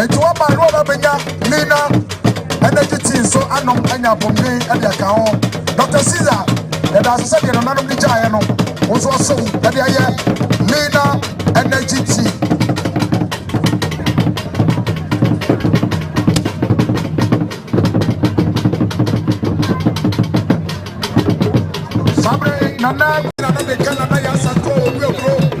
and to my roller benya, Lina, Energy Tea, so I know Anya Pombe and the account. Dr. Caesar, and as I said, you're not only giant, also so that they are Lina Energy Tea. Sabre, Nana, the Canada, Yasato, will grow.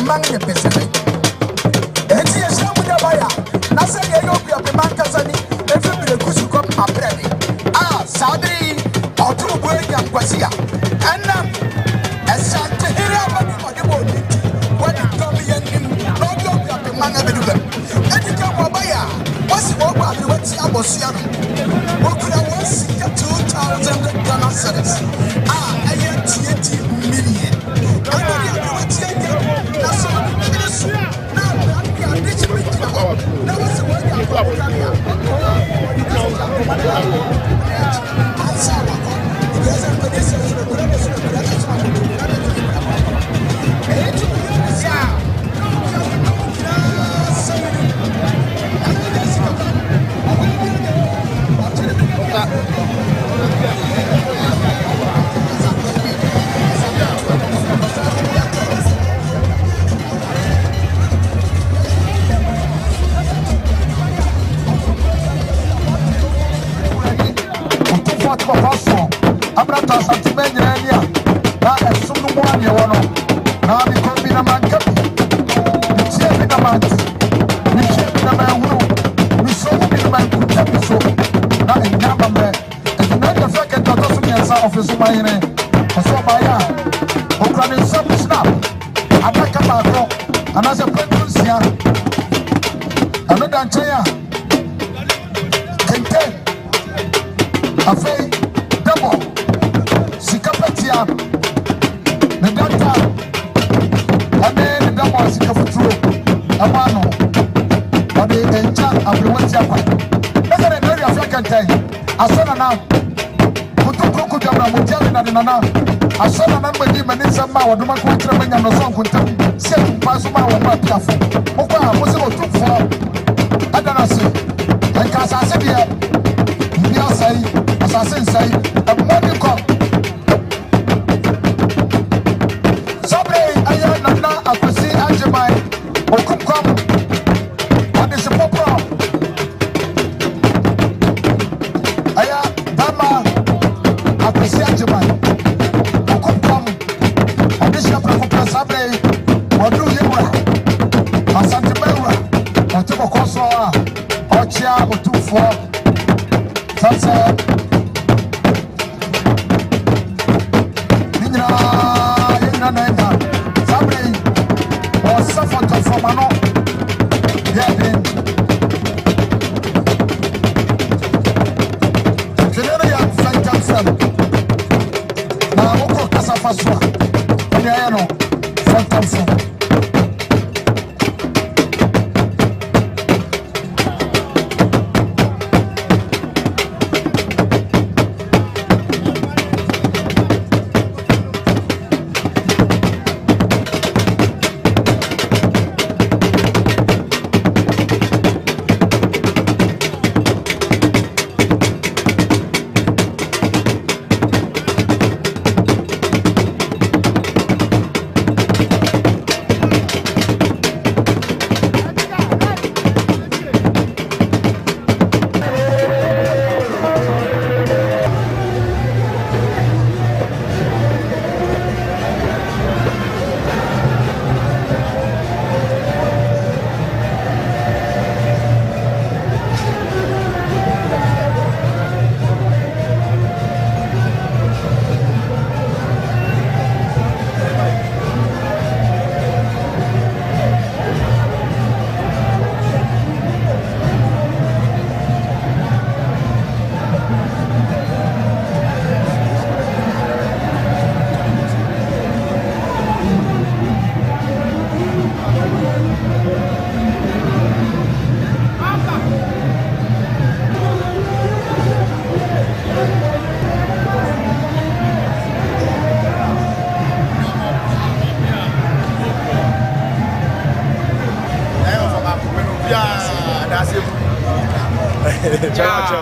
man in the Pacific. And he is coming to buy. Nasa Yopi of the Mancasani, every Kusu Cup of Brady. Ah, Saudi, or two words and Quasia. And as Santa Hira, what you want what you told me and not Yopi of the Manga. And you come to buy. What's the one you went to Abosiano? What could I want to get 2,000 Ghana cedis? Ah, I had $20 million. Ciao.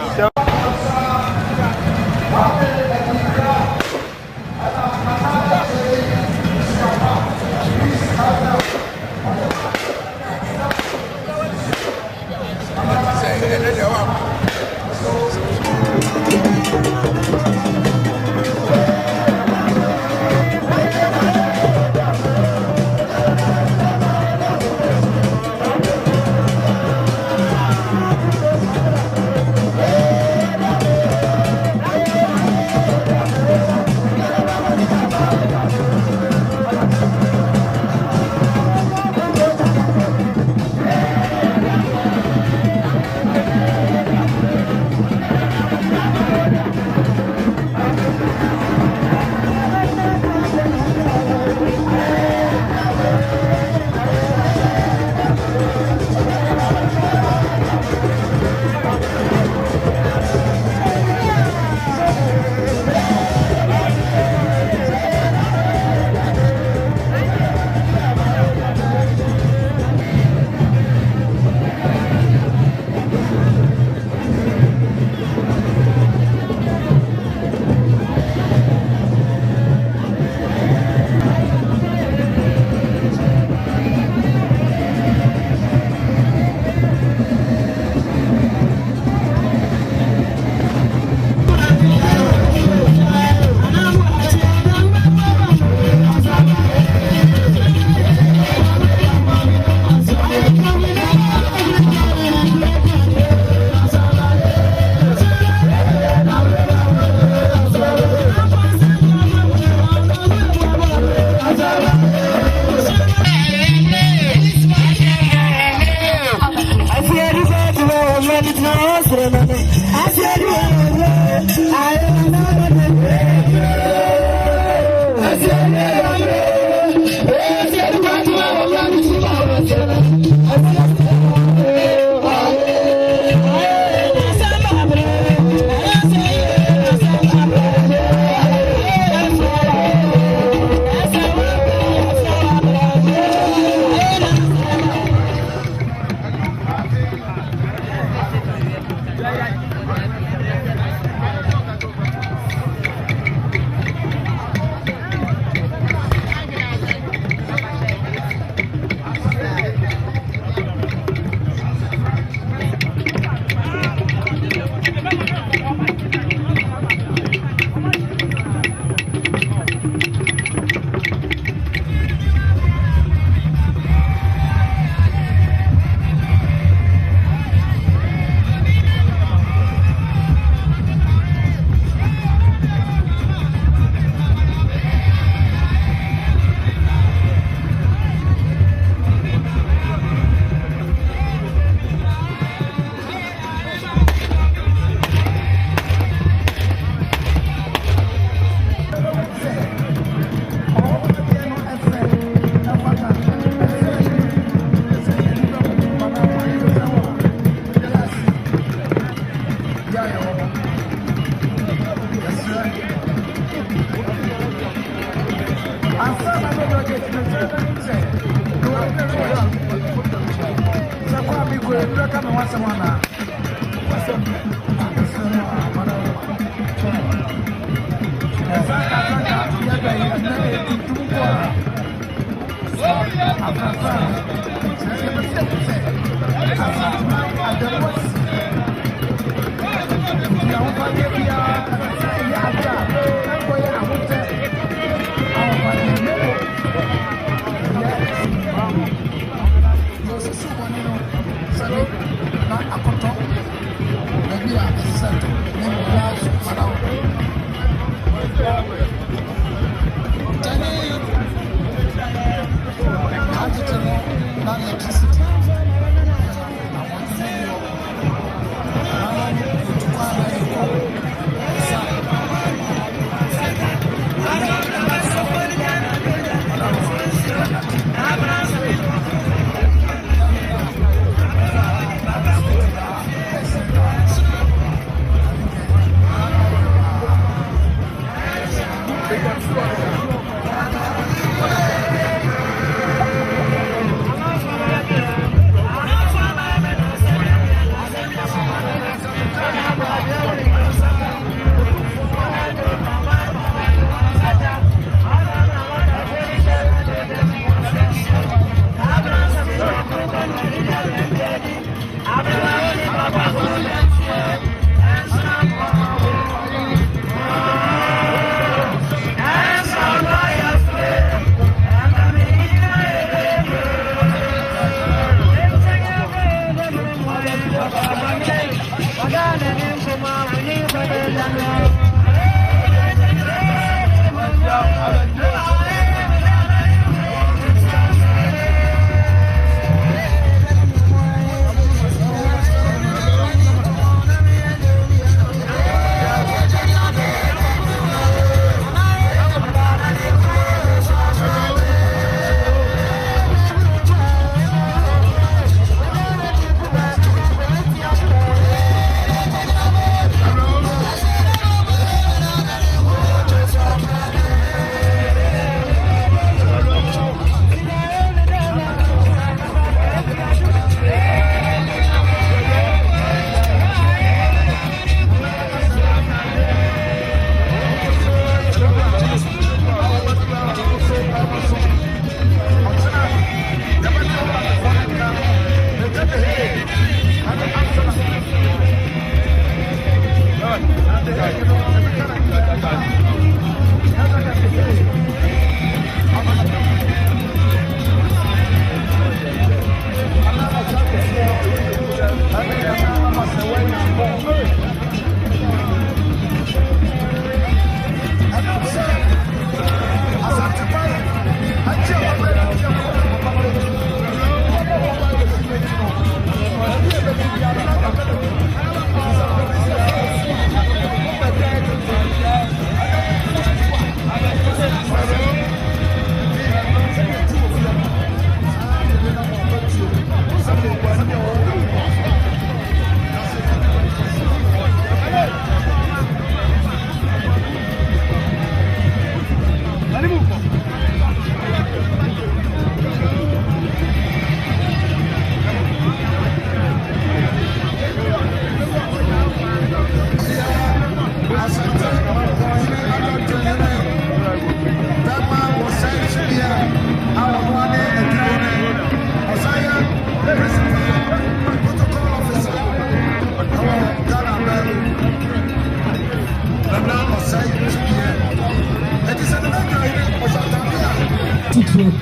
titire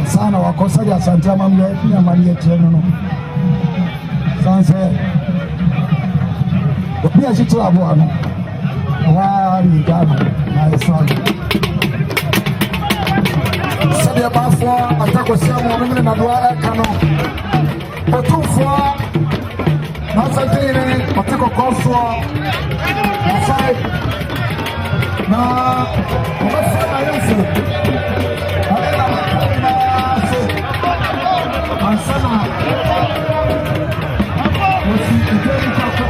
sana wakosaji asante mambo ya mali yetu no sanse pia jitu abwana wali ngano na isana sabia bafo atakosema mimi na dua kano potufo nasatire patiko koswa nasai na umefanya Yesu Ansana Wasikiteni kaka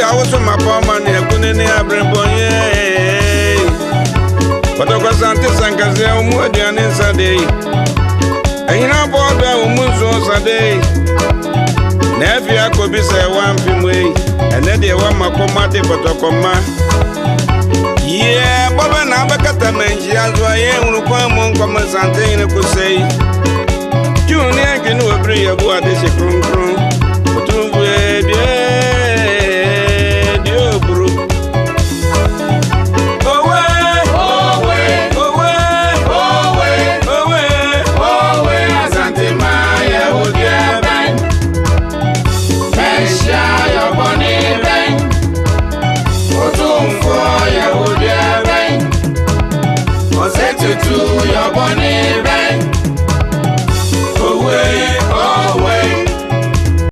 also my palm and a good But I Santis and Kazia more than a day. And you know, board almost a day. Never I could be say one film way, and then they want my comate but a comma. Yeah, Bob and Abacata mentioned as I am Ruquamon Common Santain could say. Junior can agree about this crum, but to to